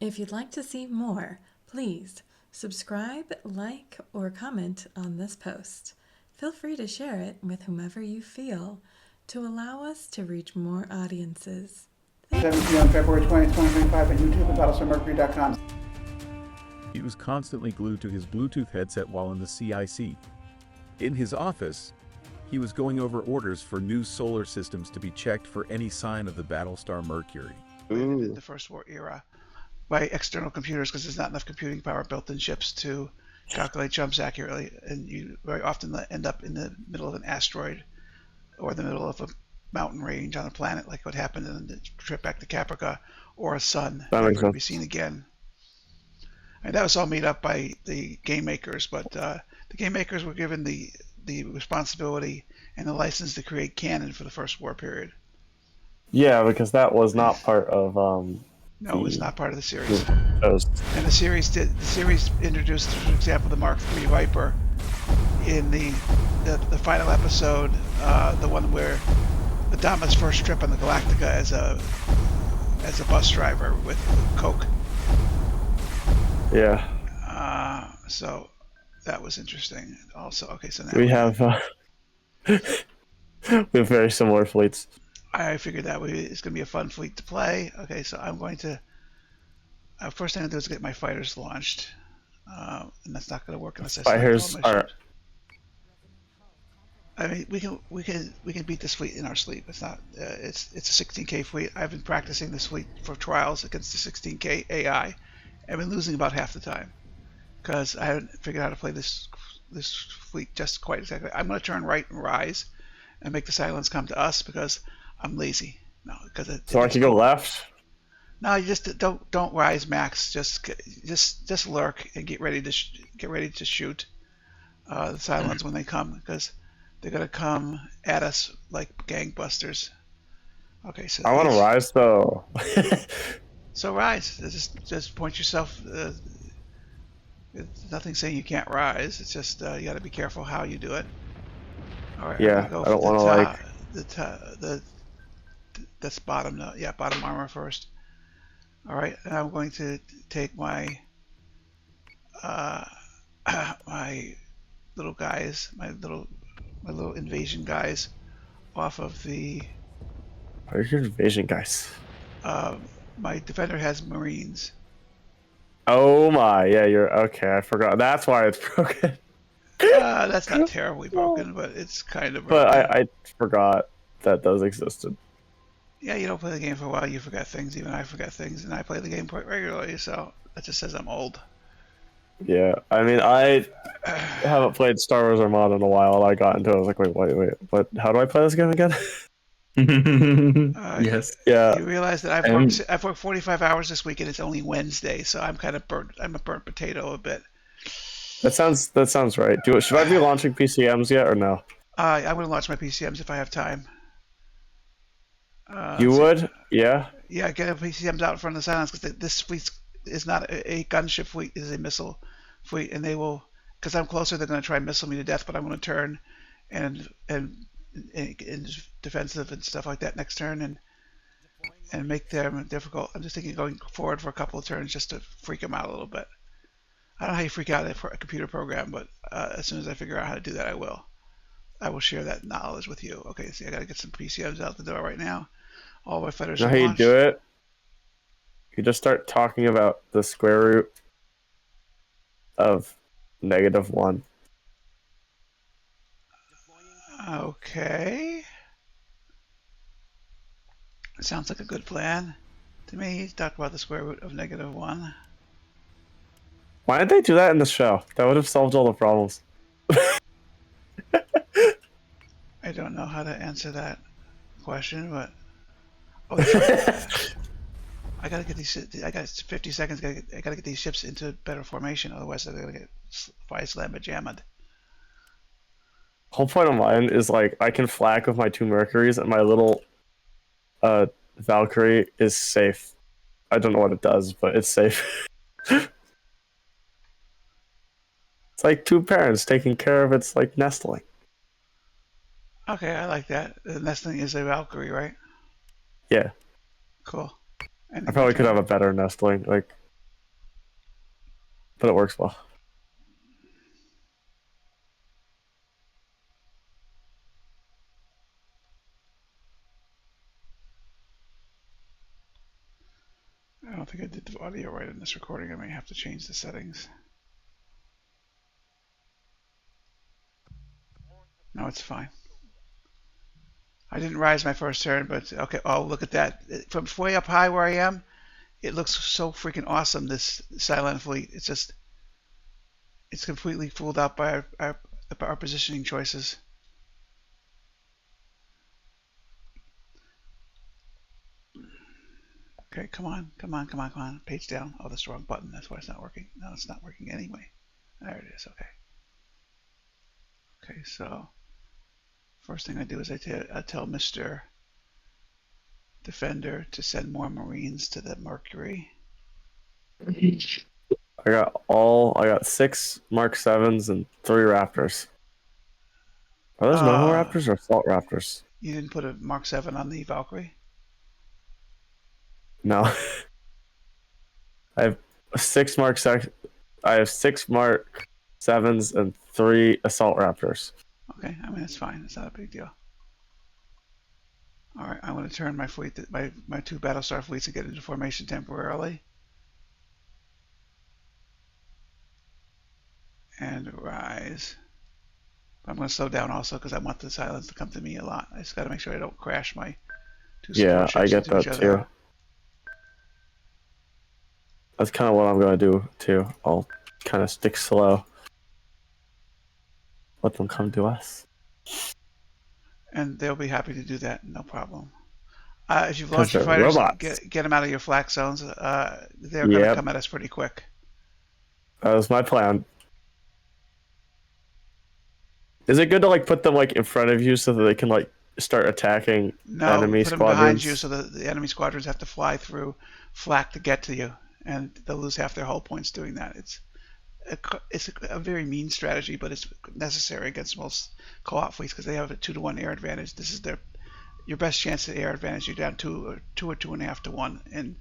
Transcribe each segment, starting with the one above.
If you'd like to see more, please subscribe, like, or comment on this post. Feel free to share it with whomever you feel to allow us to reach more audiences. 7 p.m. February 20th, 2025 on YouTube at BattlestarMercury.com. He was constantly glued to his Bluetooth headset while in the CIC. In his office, he was going over orders for new solar systems to be checked for any sign of the Battlestar Mercury. In the First War era by external computers because there's not enough computing power built in ships to calculate jumps accurately, and you very often end up in the middle of an asteroid or the middle of a mountain range on a planet, like what happened in the trip back to Caprica, or a sun never to be seen again. And that was all made up by the game makers, but the game makers were given the responsibility and the license to create canon for the First War period. Yeah, because that was not part of No, it was not part of the series. shows. And the series introduced, for example, the Mark III Viper in the final episode, the one where Adama's first trip on the Galactica as a bus driver with Coke. Yeah. So that was interesting. Also, okay, so now We have we have very similar fleets. I figured that it's going to be a fun fleet to play. Okay, so I'm going to first thing I'm going to do is get my fighters launched, and that's not going to work unless I Fighters are. I mean, we can beat this fleet in our sleep. It's not. It's a 16K fleet. I've been practicing this fleet for trials against the 16K AI. I've been losing about half the time because I haven't figured out how to play this fleet just quite exactly. I'm going to turn right and rise, and make the silence come to us because I'm lazy. No, because So I can go left. No, you just don't rise, Max. Just lurk and get ready to shoot the Cylons when they come, because they're gonna come at us like gangbusters. Okay, so I want to rise though. So rise. Just point yourself. It's nothing saying you can't rise. It's just you got to be careful how you do it. All right. Yeah, I don't want to like that's bottom. Yeah, bottom armor first. All right, and I'm going to take my my little guys, my little invasion guys, off of the. What are your invasion guys? My defender has Marines. Oh my, yeah, you're okay. I forgot. That's why it's broken. That's not terribly broken, but it's kind of broken. But I forgot that those existed. Yeah, you don't play the game for a while, you forget things. Even I forget things, and I play the game quite regularly, so that just says I'm old. Yeah, I mean, I haven't played Star Wars Armada in a while, and I got into it. I was like, wait, what? How do I play this game again? Yes. Yeah. You realize that I've worked 45 hours this week, and it's only Wednesday, so I'm kind of burnt. I'm a burnt potato a bit. That sounds right. Should I be launching PCMs yet or no? I'm going to launch my PCMs if I have time. You would? Yeah. Yeah, get a PCMs out in front of the Silence, because this fleet is not a gunship fleet; it is a missile fleet, and they will. Because I'm closer, they're going to try and missile me to death, but I'm going to turn and defensive and stuff like that next turn, and make them difficult. I'm just thinking of going forward for a couple of turns just to freak them out a little bit. I don't know how you freak out a computer program, but as soon as I figure out how to do that, I will. I will share that knowledge with you. Okay, see, I got to get some PCMs out the door right now. All my fighters You know are how launched. you do it? You just start talking about the square root of -1. Okay. Sounds like a good plan to me. Talk about the square root of -1. Why didn't they do that in the show? That would have solved all the problems. I don't know how to answer that question, but I gotta get these. I got 50 seconds. I gotta get these ships into better formation. Otherwise, they're gonna get fly slammed jammed. Whole point of mine is like I can flag with my 2 Mercuries and my little Valkyrie is safe. I don't know what it does, but it's safe. It's like 2 parents taking care of its like nestling. Okay, I like that. The nestling is a Valkyrie, right? Yeah. Cool. And I probably could have a better nestling. Like but it works well. I don't think I did the audio right in this recording. I may have to change the settings. No, it's fine. I didn't rise my first turn, but okay. Oh, look at that. From way up high where I am, it looks so freaking awesome, this Cylon fleet. It's completely fooled out by our positioning choices. Okay, come on. Page down. Oh, that's the wrong button. That's why it's not working. No, it's not working anyway. There it is. Okay. Okay, so first thing I do is I tell Mr. Defender to send more Marines to the Mercury. I got 6 Mark 7s and 3 Raptors. Are those normal Raptors or assault Raptors? You didn't put a Mark 7 on the Valkyrie? No. I have 6 Mark 7s and 3 assault Raptors. Okay, I mean it's fine. It's not a big deal. All right, I'm going to turn my fleet, my 2 Battlestar fleets, and get into formation temporarily. And rise. I'm going to slow down also because I want the Cylons to come to me a lot. I just got to make sure I don't crash my 2 support ships I get into that each too. other. That's kind of what I'm going to do too. I'll kind of stick slow. Let them come to us. And they'll be happy to do that, no problem. As you've launched your fighters, get them out of your flak zones. They're going to come at us pretty quick. That was my plan. Is it good to like put them like in front of you so that they can like start attacking enemy put squadrons? them behind you so that the enemy squadrons have to fly through flak to get to you, and they'll lose half their hull points doing that. It's a very mean strategy, but it's necessary against most co-op fleets because they have a 2-to-1 air advantage. This is your best chance at air advantage. You're down 2 or 2.5 to 1 in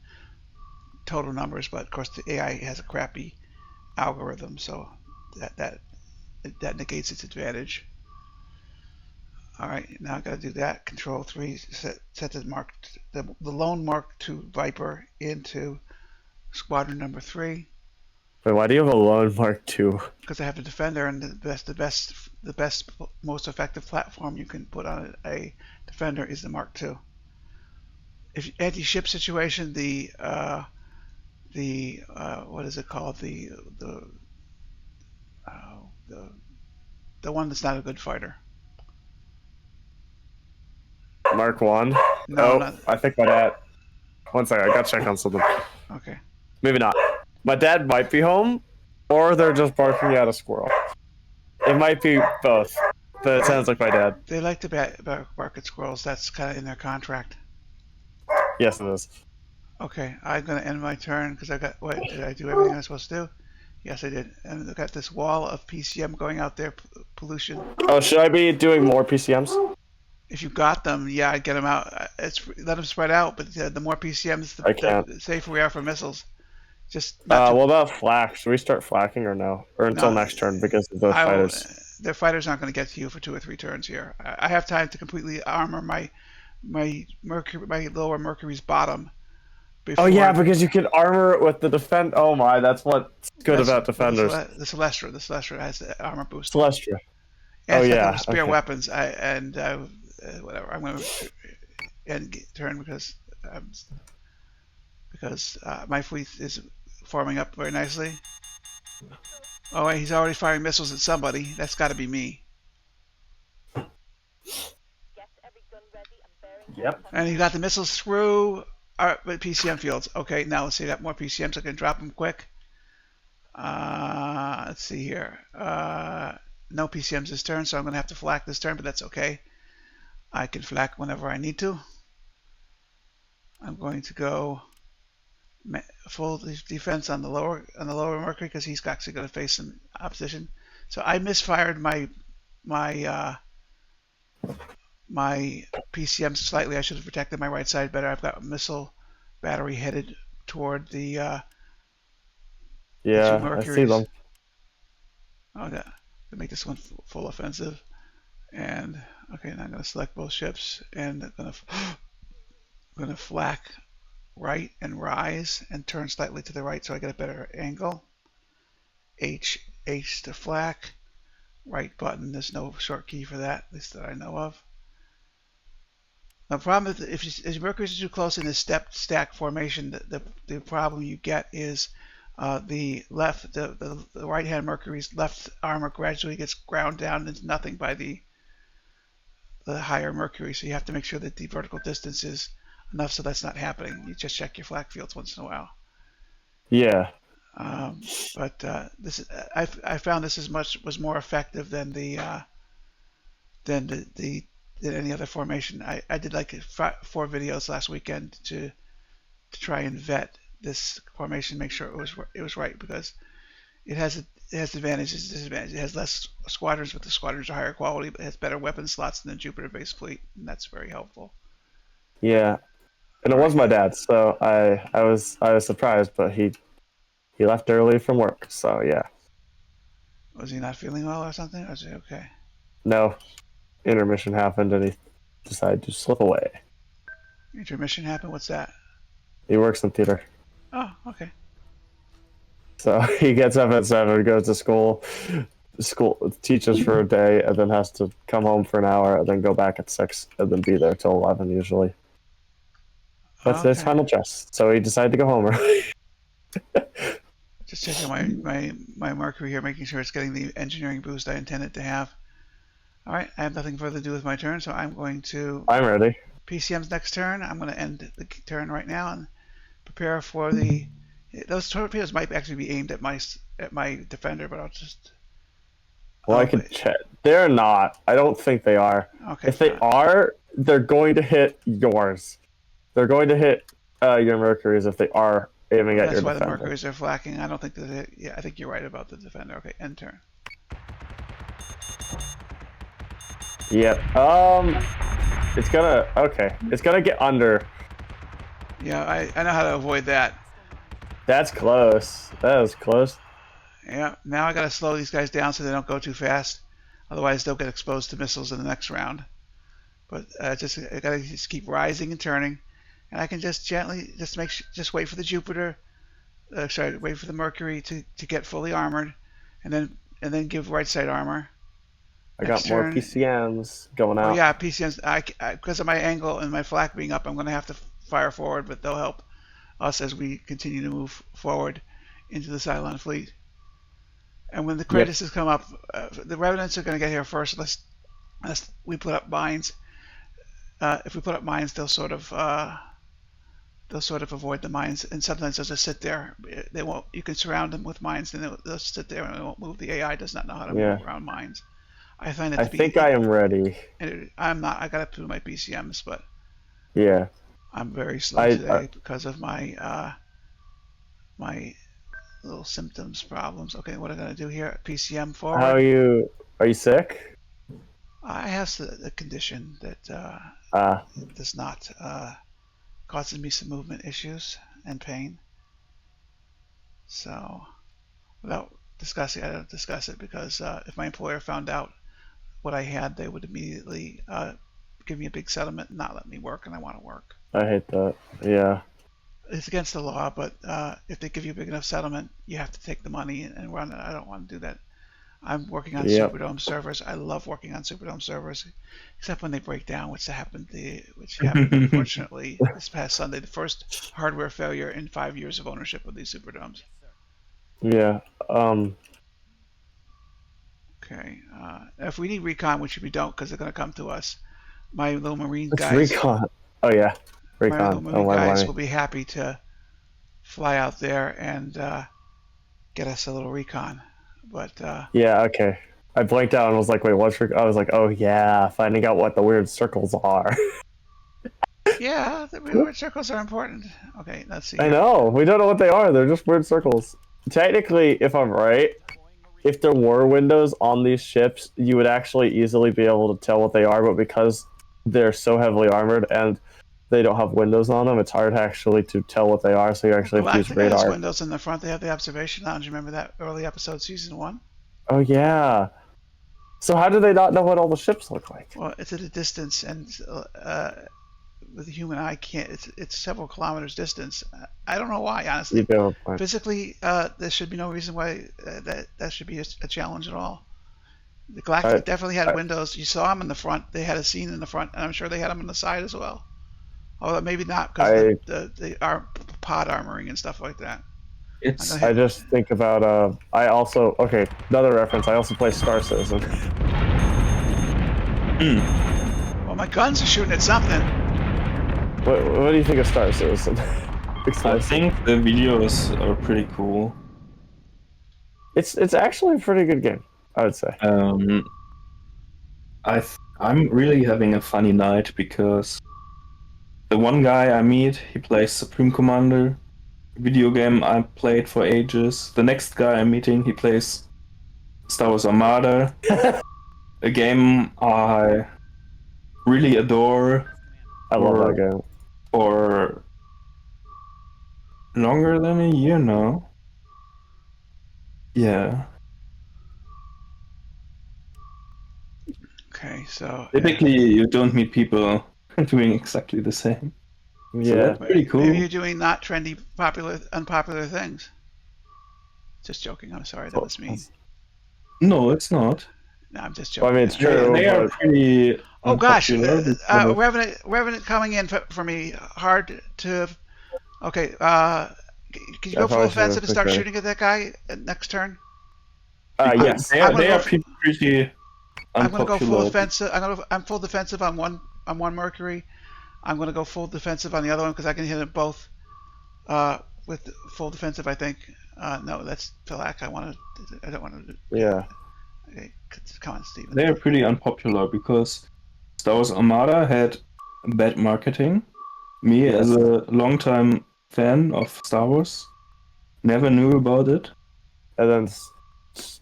total numbers, but of course the AI has a crappy algorithm, so that negates its advantage. All right, now I got to do that. Control 3, set the lone Mark II Viper into squadron number 3. Wait, why do you have a lone Mark II? Because I have a Defender, and the best, most effective platform you can put on a Defender is the Mark II. If anti-ship situation, the what is it called? The one that's not a good fighter. Mark 1? No, not... I think my dad... One second, I gotta check on something. Okay. Maybe not. My dad might be home, or they're just barking at a squirrel. It might be both, but it sounds like my dad. They like to bark at squirrels. That's kind of in their contract. Yes, it is. Okay, I'm going to end my turn because did I do everything I was supposed to do? Yes, I did. And I got this wall of PCM going out there, pollution. Oh, should I be doing more PCMs? If you got them, yeah, I'd get them out. Let them spread out, but the more PCMs, the safer we are for missiles. Just what about flak? Should we start flacking or no? Or until next turn because of those fighters? Their fighters aren't going to get to you for 2 or 3 turns here. I have time to completely armor my lower Mercury's bottom. Oh yeah, because you can armor it with the defend. Oh my, that's what's good about defenders. The Celestra has the armor boost. Celestra. And it's spare weapons. Whatever. I'm going to end turn because my fleet is forming up very nicely. Oh, wait, he's already firing missiles at somebody. That's got to be me. Yep. And he got the missiles through our PCM fields. Okay, now let's see. Got more PCMs. I can drop them quick. Let's see here. No PCMs this turn, so I'm going to have to flak this turn, but that's okay. I can flak whenever I need to. I'm going to go full defense on the lower Mercury because he's actually going to face some opposition. So I misfired my PCM slightly. I should have protected my right side better. I've got a missile battery headed toward the Yeah, the 2 I see Mercuries. them. Oh, yeah. To make this one full offensive. And okay, now I'm going to select both ships and I'm going to flak right and rise and turn slightly to the right so I get a better angle. H to flak. Right button. There's no short key for that, at least that I know of. The problem is if Mercury's too close in this step stack formation, the problem you get is the right hand Mercury's left armor gradually gets ground down into nothing by the higher Mercury. So you have to make sure that the vertical distance is enough so that's not happening. You just check your flak fields once in a while. Yeah. But this is, I found this was more effective than than any other formation. I did like 4 videos last weekend to try and vet this formation, make sure it was right, because it has advantages and disadvantages. It has less squadrons, but the squadrons are higher quality, but it has better weapon slots than the Jupiter-based fleet, and that's very helpful. Yeah. And it was my dad, so I was surprised, but he left early from work, so yeah. Was he not feeling well or something? Or was he okay? No. Intermission happened and he decided to slip away. Intermission happened? What's that? He works in theater. Oh, okay. So he gets up at 7, goes to school, teaches for a day, and then has to come home for an hour, and then go back at 6, and then be there till 11 usually. That's his final test. So he decided to go home early. Just checking my Mercury here, making sure it's getting the engineering boost I intended to have. All right, I have nothing further to do with my turn, so I'm going to... I'm ready. PCM's next turn. I'm going to end the turn right now and prepare for the... Those torpedoes might actually be aimed at my defender, but I'll just... Well, I can check. They're not. I don't think they are. Okay, if they are, they're going to hit yours. They're going to hit your Mercuries if they are aiming at your defender. That's why the Mercuries are flacking. I don't think that... Yeah, I think you're right about the defender. Okay, end turn. Yep. It's gonna... Okay. It's gonna get under. Yeah, I know how to avoid that. That's close. That was close. Yeah, now I gotta slow these guys down so they don't go too fast. Otherwise, they'll get exposed to missiles in the next round. But I gotta just keep rising and turning, and I can just gently just wait for the Jupiter. Wait for the Mercury to get fully armored, and then give right side armor. I got more PCMs going out. Oh yeah, PCMs. Because of my angle and my flak being up, I'm gonna have to fire forward, but they'll help us as we continue to move forward into the Cylon fleet. And when the Kratos come up, the Revenants are going to get here first unless we put up mines. If we put up mines, they'll sort of avoid the mines, and sometimes they'll just sit there. They won't. You can surround them with mines, and they'll sit there and they won't move. The AI does not know how to move around mines. I find it. I think I am ready. I'm not. I got to do my PCMs, but yeah, I'm very slow today because of my my little symptoms problems. Okay, what am I going to do here? PCM forward. How are you? Are you sick? I have a condition that does not causes me some movement issues and pain. So, without discussing, I don't discuss it because if my employer found out what I had, they would immediately give me a big settlement and not let me work, and I want to work. I hate that. Yeah. It's against the law, but if they give you a big enough settlement, you have to take the money and run it. I don't want to do that. I'm working on Superdome servers. I love working on Superdome servers, except when they break down, which happened unfortunately this past Sunday. The first hardware failure in 5 years of ownership of these Superdomes. Yeah. Okay. If we need recon, which we don't, because they're going to come to us, my little Marine It's guys. recon. Oh yeah. Recon. My little Marine guys will be happy to fly out there and get us a little recon. But yeah, okay. I blanked out and was like, wait, what's recon? I was like, oh yeah, finding out what the weird circles are. Yeah, the weird circles are important. Okay, let's see. I know. We don't know what they are. They're just weird circles. Technically, if I'm right, if there were windows on these ships, you would actually easily be able to tell what they are, but because they're so heavily armored and they don't have windows on them, it's hard actually to tell what they are. So you actually have to use Galactica has radar. windows in the front. They have the observation lounge. Remember that early episode, season 1? Oh yeah. So how do they not know what all the ships look like? Well, it's at a distance, and with the human eye can't. It's several kilometers distance. I don't know why, honestly. You do. Physically, there should be no reason why that should be a challenge at all. The Galactica definitely had windows. You saw them in the front. They had a scene in the front, and I'm sure they had them on the side as well. Although maybe not because the pod armoring and stuff like that. I just think about another reference. I also play Star Citizen. Well, my guns are shooting at something. What do you think of Star Citizen? I think the videos are pretty cool. It's actually a pretty good game, I would say. I'm really having a funny night because the one guy I meet, he plays Supreme Commander, video game I played for ages. The next guy I'm meeting, he plays Star Wars Armada, a game I really adore. I love that game. For longer than a year now. Yeah. Okay, so Typically, you don't meet people doing exactly the same. Yeah, so that's pretty cool. Maybe you're doing not trendy, unpopular things. Just joking. I'm sorry, that was me. No, it's not. No, I'm just joking. Well, I mean, it's true. They are pretty. Oh gosh, unpopular Revenant coming in for me hard to. Okay, can you go full offensive and start shooting at that guy next turn? Yes. They are pretty. I'm gonna go full offensive. I'm full defensive on one Mercury. I'm gonna go full defensive on the other one because I can hit them both with full defensive. I think. No, that's Philak. I don't want to. Yeah. Okay, come on, Steven. They are pretty unpopular because Star Wars Armada had bad marketing. Me, as a longtime fan of Star Wars, never knew about it. And then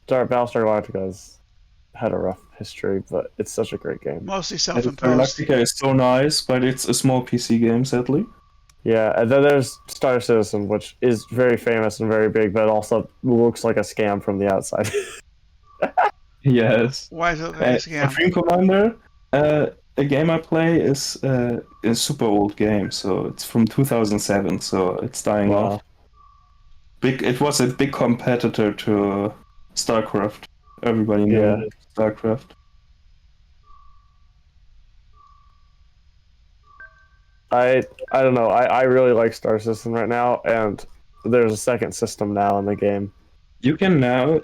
Battlestar Galactica had a rough history, but it's such a great game. Mostly Battlestar self-imposed. Galactica is so nice, but it's a small PC game, sadly. Yeah, and then there's Star Citizen, which is very famous and very big, but also looks like a scam from the outside. Yes. Why is it like a scam? Supreme Commander, the game I play is a super old game, so it's from 2007, so it's dying off. It was a big competitor to StarCraft. Everybody knew StarCraft. I don't know. I really like Star Citizen right now, and there's a second system now in the game. You can now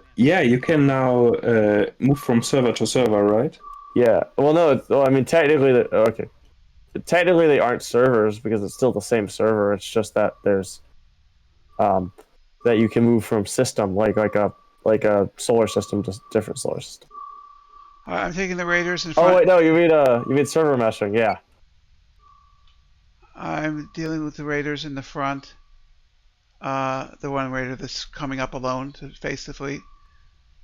move from server to server, right? Yeah. Well, no. I mean, technically, technically they aren't servers because it's still the same server. It's just that there's that you can move from system like a solar system to different solar system. I'm taking the Raiders in front. Oh wait, no, you mean server meshing? Yeah. I'm dealing with the Raiders in the front. The one Raider that's coming up alone to face the fleet.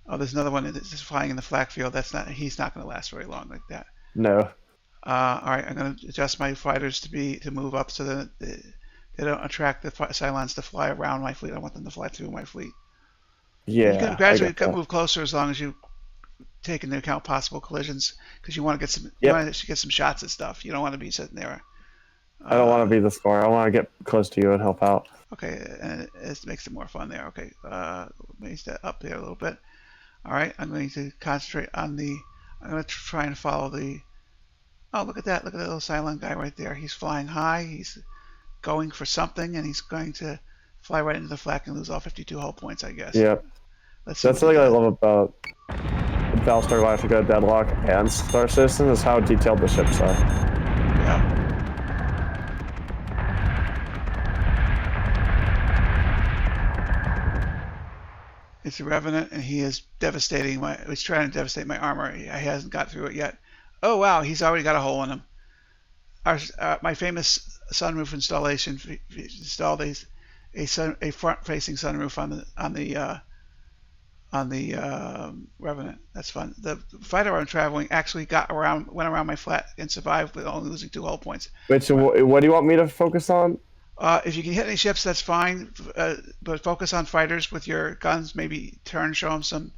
Oh, there's another one that's just flying in the flak field. He's not going to last very long like that. No. All right, I'm going to adjust my fighters to move up so that they don't attract the Cylons to fly around my fleet. I want them to fly through my fleet. Yeah. You can gradually move closer as long as you take into account possible collisions, because you want to get some. You want to get some shots at stuff. You don't want to be sitting there. I don't want to be the scorer. I want to get close to you and help out. Okay, and it makes it more fun there. Okay, maybe step up there a little bit. All right, I'm going to concentrate on the. I'm going to try and follow the. Oh, look at that! Look at that little Cylon guy right there. He's flying high. He's going for something, and he's going to fly right into the flak and lose all 52 hull points, I guess. Yep. That's something I love about Battlestar Galactica, Deadlock, and Star Citizen is how detailed the ships are. Yeah. It's a Revenant, and he is devastating he's trying to devastate my armor. He hasn't got through it yet. Oh wow, he's already got a hole in him. My famous sunroof installation installed a front-facing sunroof on the Revenant. That's fun. The fighter I'm traveling actually went around my flat and survived with only losing 2 hull points. Which, what do you want me to focus on? If you can hit any ships, that's fine. But focus on fighters with your guns. Maybe show them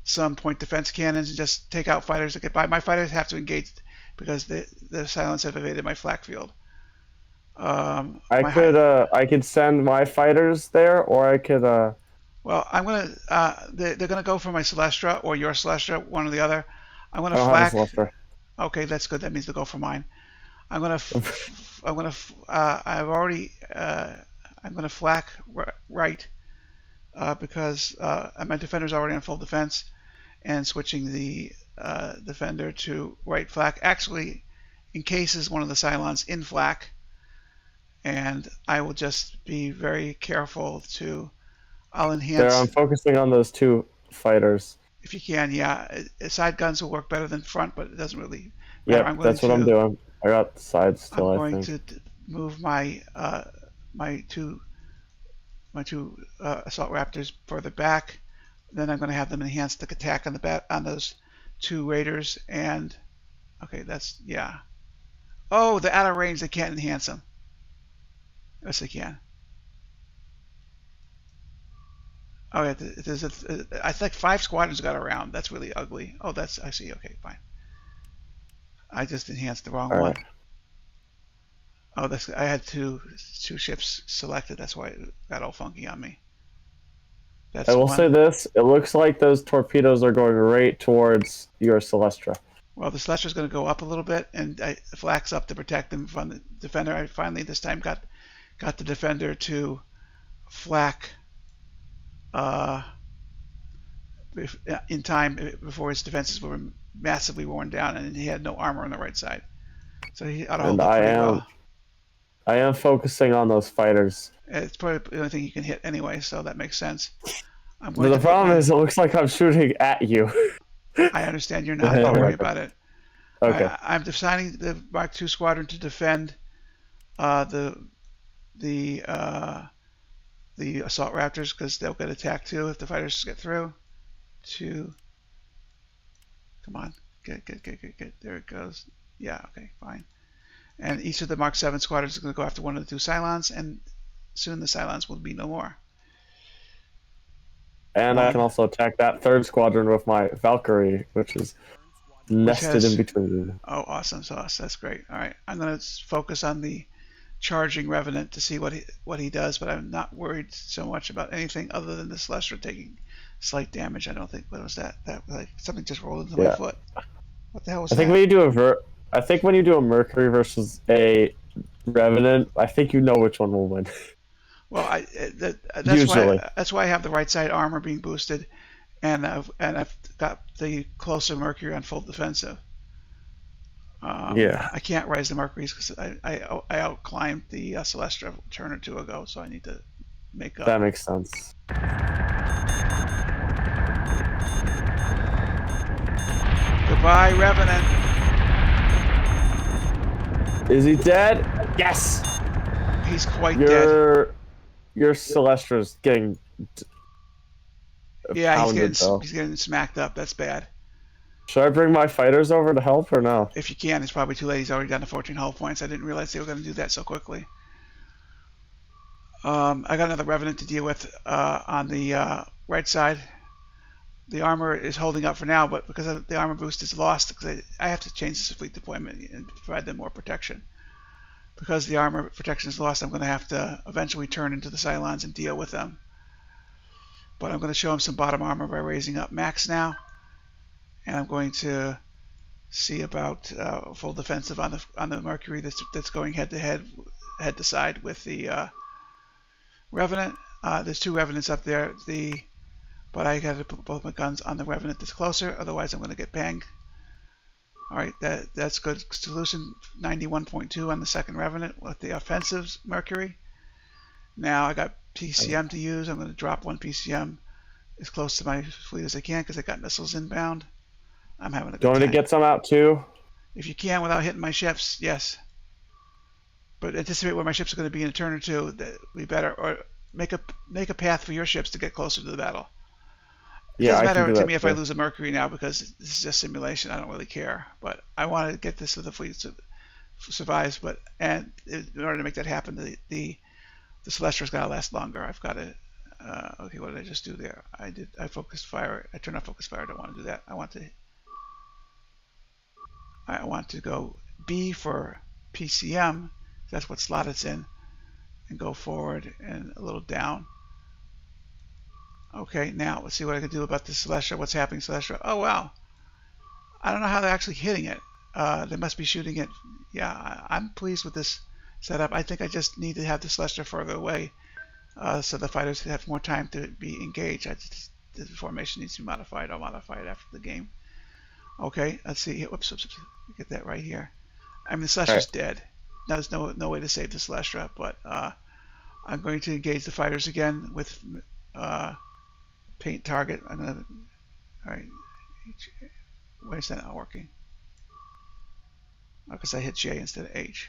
some point defense cannons, and just take out fighters that get by. My fighters have to engage because the silence have evaded my flak field. I could send my fighters there, or I could. Well, I'm gonna. They're gonna go for my Celestra or your Celestra, one or the other. I'm gonna I don't flak. have a Celestra. Okay, that's good. That means they'll go for mine. I'm gonna. I've already. I'm gonna flak right because my defender's already on full defense, and switching the defender to right flak actually encases one of the Cylons in flak, and I will just be very careful to. I'll enhance. I'm focusing on those 2 fighters. If you can, yeah. Side guns will work better than front, but it doesn't really Yeah, matter. that's what I'm doing. I got sides still. I'm I going think. to move my two assault raptors further back. Then I'm going to have them enhance the attack on those 2 raiders. And okay, that's yeah. Oh, they're out of range. They can't enhance them. Yes, they can. Oh, yeah, I think 5 squadrons got around. That's really ugly. Oh, I see. Okay, fine. I just enhanced the wrong one. Oh, I had two ships selected. That's why it got all funky on me. I will say this: it looks like those torpedoes are going right towards your Celestra. Well, the Celestra's going to go up a little bit, and I flax up to protect them from the defender. I finally this time got the defender to flak. In time before his defenses were massively worn down, and he had no armor on the right side, so he ought to hold up pretty well. I am focusing on those fighters. It's probably the only thing you can hit anyway, so that makes sense. But the problem is, it looks like I'm shooting at you. I understand you're not. Don't worry about it. Okay. I'm deciding the Mark II squadron to defend the assault raptors because they'll get attacked too if the fighters get through. Come on, get. There it goes. Yeah, okay, fine. And each of the Mark 7 squadrons is going to go after one of the 2 Cylons, and soon the Cylons will be no more. And I can also attack that 3rd squadron with my Valkyrie, which is nested in between. Oh, awesome sauce. That's great. All right, I'm going to focus on the charging Revenant to see what he does, but I'm not worried so much about anything other than the Celestra taking slight damage. I don't think. What was that? That like something just rolled into my foot. What the hell was that? I think when you do a Mercury versus a Revenant, I think you know which one will win. Well, that's why I have the right side armor being boosted, and I've got the closer Mercury on full defensive. Yeah. I can't rise the Mercuries because I outclimbed the Celestra a turn or 2 ago, so I need to make up. That makes sense. Goodbye, Revenant. Is he dead? Yes. He's quite dead. Your Celestra's getting. Yeah, pounded, he's getting smacked up. That's bad. Should I bring my fighters over to help or no? If you can, it's probably too late. He's already down to 14 hull points. I didn't realize they were going to do that so quickly. I got another Revenant to deal with on the right side. The armor is holding up for now, but because the armor boost is lost, because I have to change the fleet deployment and provide them more protection. Because the armor protection is lost, I'm going to have to eventually turn into the Cylons and deal with them. But I'm going to show him some bottom armor by raising up Max now. And I'm going to see about full defensive on the Mercury that's going head to side with the Revenant. There's 2 Revenants up there. But I got to put both my guns on the Revenant that's closer, otherwise I'm going to get banged. All right, that's good. Solution 91.2 on the 2nd Revenant with the offensive Mercury. Now I got PCM to use. I'm going to drop 1 PCM as close to my fleet as I can because I got missiles inbound. I'm having a good time. Do you want me to get some out too? If you can without hitting my ships, yes. But anticipate where my ships are going to be in a turn or 2. That would be better. Or make a path for your ships to get closer to the battle. It Yeah, doesn't I can matter do to that me if I too. lose a Mercury now because this is just simulation. I don't really care. But I want to get this so the fleet survives. But in order to make that happen, the Celestial's got to last longer. I've got to. Okay, what did I just do there? I focused fire. I turned off focus fire. I don't want to do that. I want to go B for PCM. That's what slot it's in, and go forward and a little down. Okay, now let's see what I can do about the Celestial. What's happening, Celestial? Oh wow, I don't know how they're actually hitting it. They must be shooting it. Yeah, I'm pleased with this setup. I think I just need to have the Celestial further away, so the fighters have more time to be engaged. The formation needs to be modified. I'll modify it after the game. Okay, let's see. Whoops, get that right here. I mean, the Celestial's dead. Now there's no way to save the Celestia, but I'm going to engage the fighters again with paint target. I'm gonna. All right. Why is that not working? Because I hit J instead of H.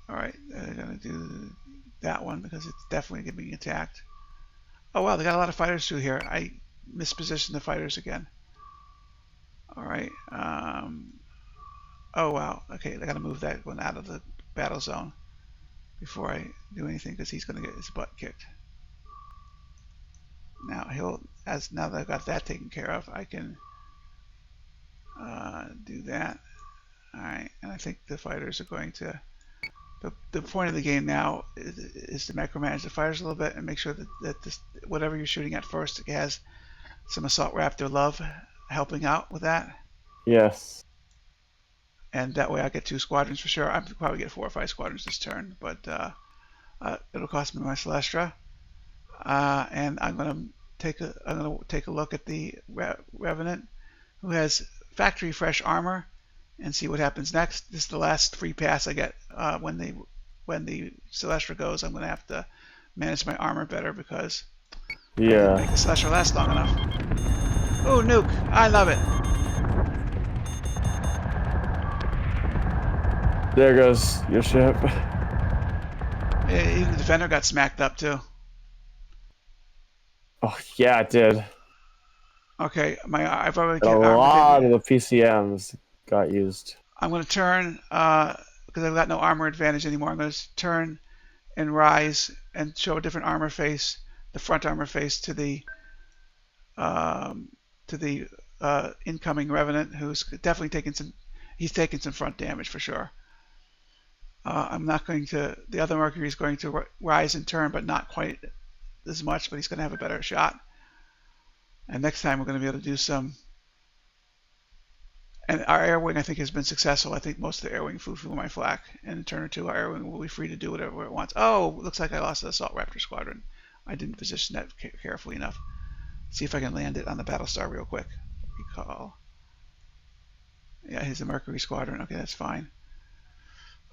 All right, they're gonna do that one because it's definitely being attacked. Oh wow, they got a lot of fighters through here. I mispositioned the fighters again. All right. Oh wow. Okay, they got to move that one out of the battle zone before I do anything because he's gonna get his butt kicked. Now now that I've got that taken care of, I can do that. All right, and I think the fighters are going to. The point of the game now is to micromanage the fighters a little bit and make sure that whatever you're shooting at first, it has some Assault Raptor love helping out with that. Yes. And that way I get 2 squadrons for sure. I'll probably get 4 or 5 squadrons this turn, but it'll cost me my Celestia. And I'm gonna take a look at the Revenant, who has factory fresh armor, and see what happens next. This is the last free pass I get when the Celestia goes. I'm gonna have to manage my armor better because I didn't make the Celestia last long enough. Oh, nuke! I love it. There goes your ship. Even the Defender got smacked up too. Oh yeah, it did. Okay, I've already A lot of the PCMs got used. I'm going to turn because I've got no armor advantage anymore. I'm going to turn and rise and show a different armor face, the front armor face to the incoming Revenant, who's definitely taking some. He's taking some front damage for sure. I'm not going to. The other Mercury is going to rise and turn, but not quite as much. But he's going to have a better shot. And next time we're going to be able to do some. And our air wing, I think, has been successful. I think most of the air wing flew through my flak. And in turn or two, our air wing will be free to do whatever it wants. Oh, looks like I lost the Assault Raptor Squadron. I didn't position that carefully enough. See if I can land it on the Battlestar real quick. Recall. Yeah, here's the Mercury Squadron. Okay, that's fine.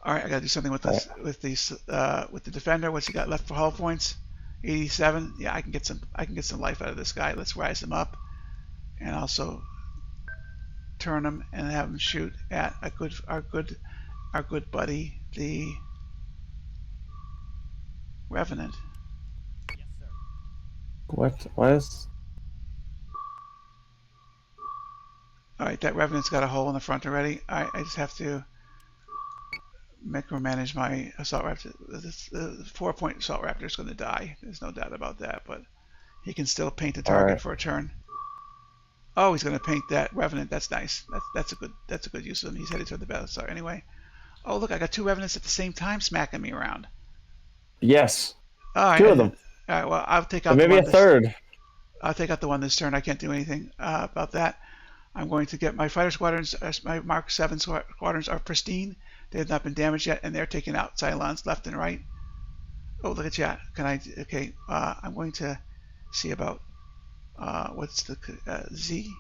All right, I got to do something with this, with the Defender. What's he got left for hull points? 87. Yeah, I can get some life out of this guy. Let's rise him up, and also turn him and have him shoot at our good buddy, the Revenant. Yes, sir. What is? All right, that Revenant's got a hole in the front already. I just have to micromanage my Assault Raptor. The 4-point Assault Raptor is going to die. There's no doubt about that, but he can still paint the target for a turn. Oh, he's going to paint that Revenant. That's nice. That's a good use of him. He's headed toward the Battlestar anyway. Oh, look, I got 2 Revenants at the same time smacking me around. Yes. All right, 2 of them. All right, well, I'll take out Maybe a third. I'll take out the one this turn. I can't do anything about that. I'm going to get my fighter squadrons. My Mark 7 squadrons are pristine. They have not been damaged yet, and they're taking out Cylons left and right. Oh, look at that. Can I? Okay, I'm going to see about what's the Z.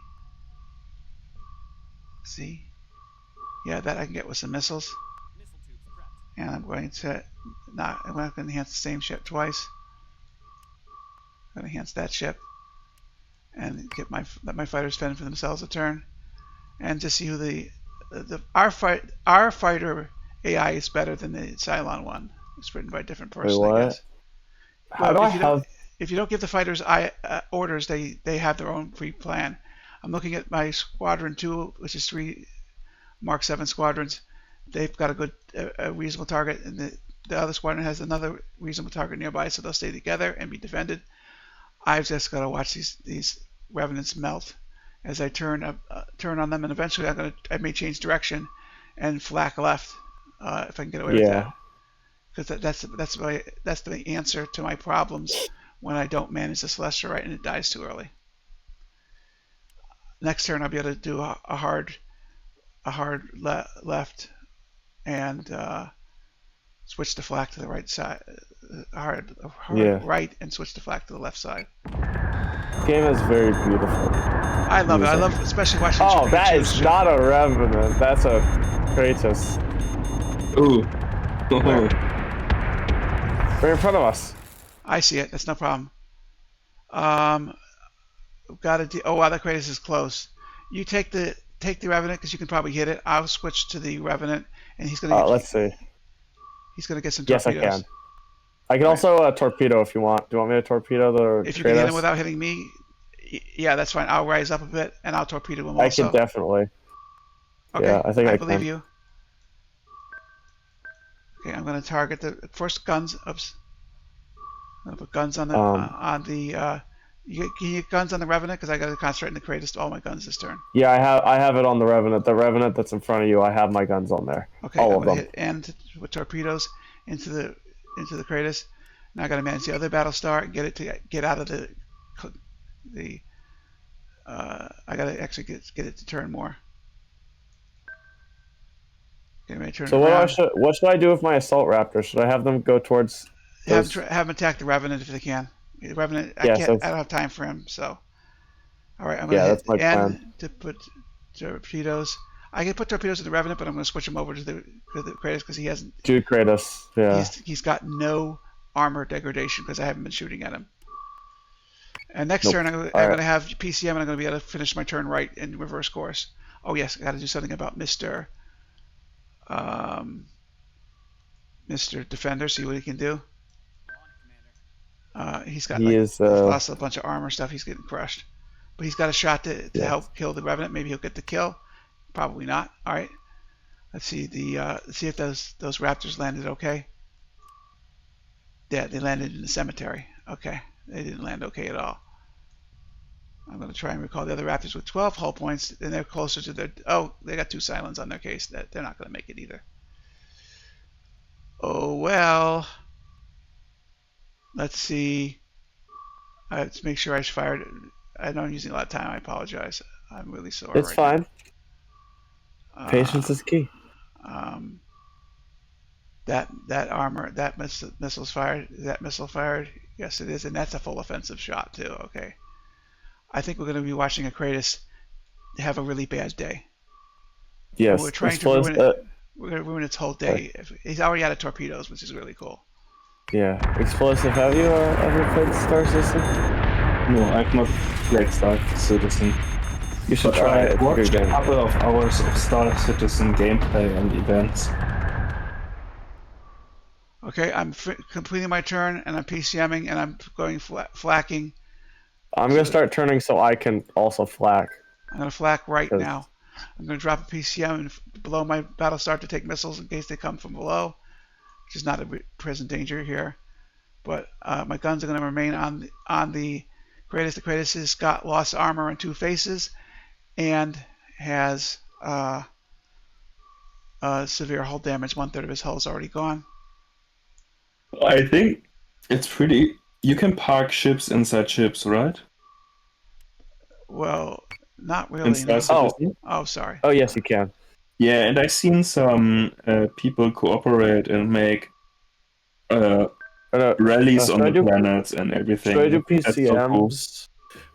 Z. Yeah, that I can get with some missiles. Missile tubes prepped. And I'm going to I'm going to enhance the same ship twice. I'm going to enhance that ship and let my fighters fend for themselves a turn, and just see who our fighter AI is better than the Cylon one. It's written by a different person, Wait, what? I guess. How do I have? if you don't give the fighters orders, they have their own pre-plan. I'm looking at my Squadron 2, which is 3 Mark 7 squadrons. They've got a reasonable target, and the other squadron has another reasonable target nearby, so they'll stay together and be defended. I've just got to watch these revenants melt as I turn on them, and eventually I may change direction and flak left if I can get away with that. Because that's the answer to my problems when I don't manage the Celestial right and it dies too early. Next turn I'll be able to do a hard left and switch the flak to the right side. Hard right and switch the flak to the left side. The game is very beautiful. I love it. I love especially watching. Oh, that is not a Revenant. That's a Kratos. Ooh. Right in front of us. I see it. That's no problem. Got to. Oh wow, that Kratos is close. You take the Revenant because you can probably hit it. I'll switch to the Revenant, and he's gonna. Let's see. He's gonna get some torpedoes. Yes, I can. I can also torpedo if you want. Do you want me to torpedo the? If you can hit him without hitting me, yeah, that's fine. I'll rise up a bit and I'll torpedo him. Also. I can definitely. Okay, yeah, I think I believe can. you. Okay, I'm gonna target the first guns. Oops. I'm gonna put guns on the can you get guns on the Revenant because I gotta concentrate on the Kratos. All my guns this turn. Yeah, I have it on the Revenant. The Revenant that's in front of you, I have my guns on there. Okay, all I'm of gonna them. hit end with torpedoes into the Kratos. Now I gotta manage the other Battlestar and get it to get out of the. I gotta actually get it to turn more. Okay, turn so what should I do with my Assault Raptors? Should I have them go towards? Have them attack the Revenant if they can. The Revenant, I don't have time for him, so. All right, I'm gonna hit N to put torpedoes. I can put torpedoes to the Revenant, but I'm gonna switch him over to the Kratos because he hasn't. Dude, Kratos, yeah. He's got no armor degradation because I haven't been shooting at him. And next turn I'm gonna have PCM and I'm gonna be able to finish my turn right in reverse course. Oh yes, I got to do something about Mr. Defender. See what he can do. He's got lost a bunch of armor stuff. He's getting crushed, but he's got a shot to help kill the Revenant. Maybe he'll get the kill. Probably not. All right. Let's see let's see if those Raptors landed okay. Yeah, they landed in the cemetery. Okay, they didn't land okay at all. I'm going to try and recall the other Raptors with 12 hull points, and they're closer to their. Oh, they got 2 silence on their case. That they're not going to make it either. Oh well. Let's see. Let's make sure I fired. I know I'm using a lot of time. I apologize. I'm really sorry. It's fine. Patience is key. That armor, that missile's fired. That missile fired. Yes, it is, and that's a full offensive shot too. Okay. I think we're going to be watching a Kratos have a really bad day. Yes. We're trying to ruin it. We're going to ruin its whole day. He's already out of torpedoes, which is really cool. Yeah. Explosive, have you ever played Star Citizen? No, I've not played Star Citizen. You should try it. I watched a couple of hours of Star Citizen gameplay and events. Okay, I'm completing my turn, and I'm PCMing, and I'm going flacking. I'm going to start turning so I can also flak. I'm going to flak right now. I'm going to drop a PCM below my Battlestar to take missiles in case they come from below, which is not a present danger here. But my guns are going to remain on the Kratos. The Kratos has got lost armor and 2 faces, and has severe hull damage. 1/3 of his hull is already gone. I think it's pretty. You can park ships inside ships, right? Well, not really. No. Oh, sorry. Oh, yes, you can. Yeah, and I've seen some people cooperate and make rallies on the planets and everything. Should I do PCMs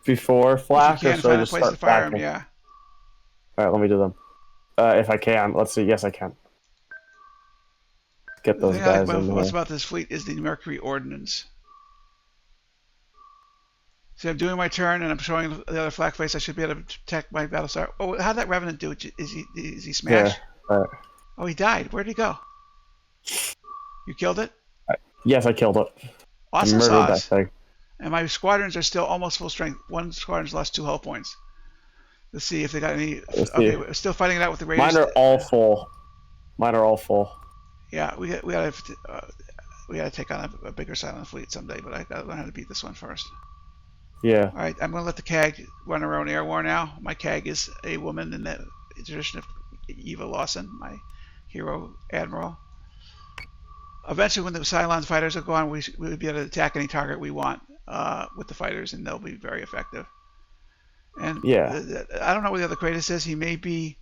before flak, or should I just start flacking? Yeah. All right, let me do them. If I can. Let's see. Yes, I can. Get those guys in what's about this fleet is the Mercury ordnance. See, I'm doing my turn, and I'm showing the other flak face. I should be able to protect my Battlestar. Oh, how'd that Revenant do? Is he smashed? Yeah. Oh, he died. Where'd he go? You killed it? Yes, I killed it. Awesome I murdered sauce. that thing. And my squadrons are still almost full strength. One squadron's lost 2 hull points. Let's see if they got any. Let's see. Okay, we're still fighting it out with the Raiders. Mine are all full. Mine are all full. Yeah, we gotta take on a bigger silent fleet someday, but I gotta learn how to beat this one first. Yeah. All right, I'm gonna let the CAG run her own air war now. My CAG is a woman in the tradition of Eva Lawson, my hero admiral. Eventually, when the Cylon fighters are gone, we would be able to attack any target we want with the fighters, and they'll be very effective. And yeah, I don't know where the other Kratos is. He may be.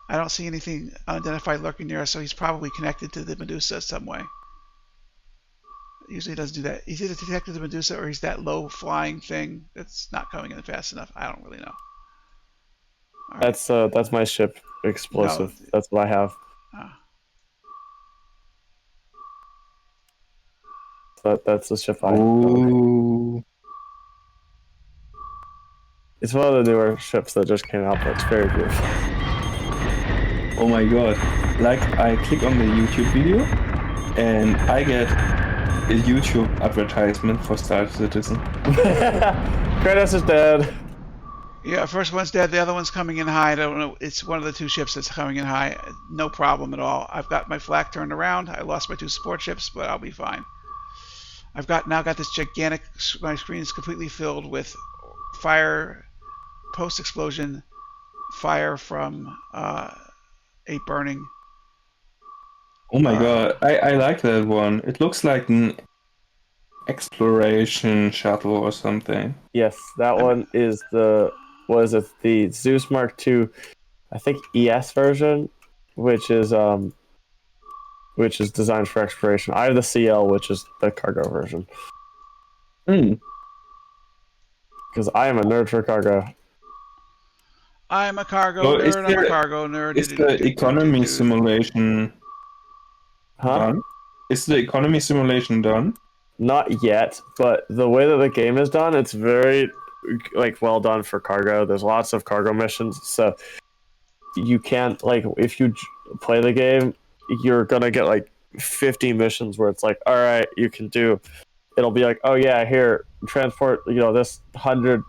I don't see anything unidentified lurking near us, so he's probably connected to the Medusa some way. Usually he doesn't do that. He's either connected to the Medusa or he's that low flying thing that's not coming in fast enough. I don't really know. All right. That's my ship explosive. No. That's what I have. That's the ship I. Ooh. It's one of the newer ships that just came out, but it's very beautiful. Oh my god. Like, I click on the YouTube video, and I get a YouTube advertisement for Star Citizen. Kratos is dead. Yeah, first one's dead. The other one's coming in high. I don't know. It's one of the 2 ships that's coming in high. No problem at all. I've got my flak turned around. I lost my 2 support ships, but I'll be fine. I've now got this gigantic. My screen is completely filled with fire, post-explosion fire from a burning. Oh my god, I like that one. It looks like an exploration shuttle or something. Yes, that one is the Zeus Mark II, I think ES version, which is designed for exploration. I have the CL, which is the cargo version. Because I am a nerd for cargo. I'm a cargo So nerd. I'm a cargo nerd. Is the economy simulation done? Is the economy simulation done? Not yet, but the way that the game is done, it's very well done for cargo. There's lots of cargo missions, so you can't if you play the game, you're gonna get 50 missions where it's all right, you can do. It'll be oh yeah, here transport this 100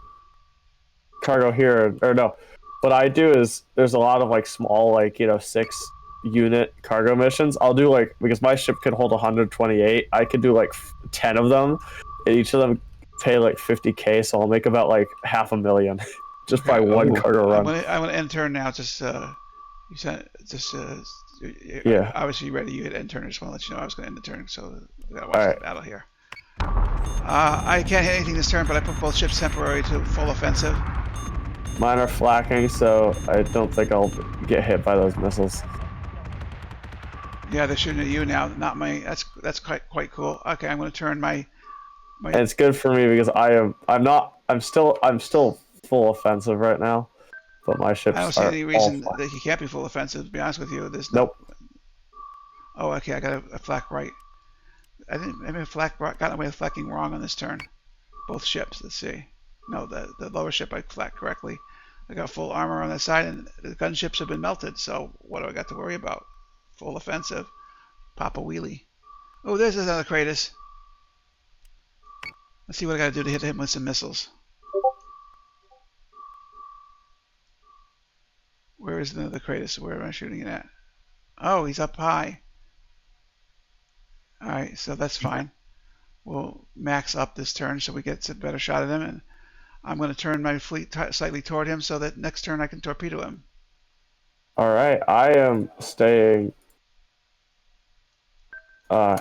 cargo here, or no. What I do is there's a lot of small 6 unit cargo missions. I'll do because my ship can hold 128, I could do 10 of them, and each of them pay 50k, so I'll make about $500,000 just by one cargo run. I'm gonna end turn now. Just you said yeah. Obviously ready. You hit end turn. I just want to let you know I was gonna end the turn, so we gotta watch the battle here. I can't hit anything this turn, but I put both ships temporarily to full offensive. Mine are flacking, so I don't think I'll get hit by those missiles. Yeah, they're shooting at you now, not my. That's quite cool. Okay, I'm going to turn my. And it's good for me because I'm still full offensive right now, but my ships. I don't see any reason that he can't be full offensive. To be honest with you, there's nope. Oh, okay, I got a flak right. I got away with flacking wrong on this turn. Both ships. Let's see. No, the lower ship I flacked correctly. I got full armor on that side, and the gunships have been melted. So what do I got to worry about? Full offensive. Pop a wheelie. Oh, there's another Kratos. Let's see what I got to do to hit him with some missiles. Where is the Kratos? Where am I shooting it at? Oh, he's up high. Alright, so that's fine. We'll max up this turn so we get a better shot at him, and I'm going to turn my fleet slightly toward him so that next turn I can torpedo him. Alright, I am staying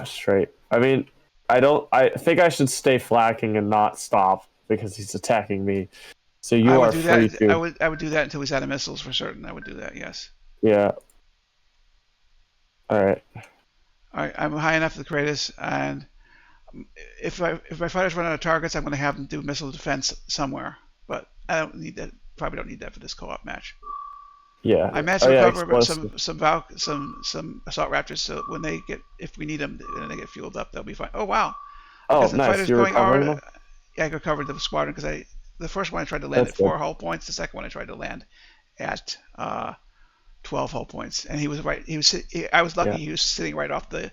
straight. I mean, I think I should stay flacking and not stop because he's attacking me. So you are free to. I would do that until he's out of missiles for certain. I would do that, yes. Yeah. Alright. Alright, I'm high enough for the Kratos, and if my fighters run out of targets, I'm going to have them do missile defense somewhere. But I don't need that. Probably don't need that for this co-op match. Yeah. I managed to recover some assault raptors, so when they if we need them, and they get fueled up, they'll be fine. Oh wow! Oh, nice. You recovered them? Yeah, I recovered the squadron because the first one I tried to land at 4 hull points. The second one I tried to land at 12 hull points, and he was right. I was lucky. Yeah. He was sitting right off the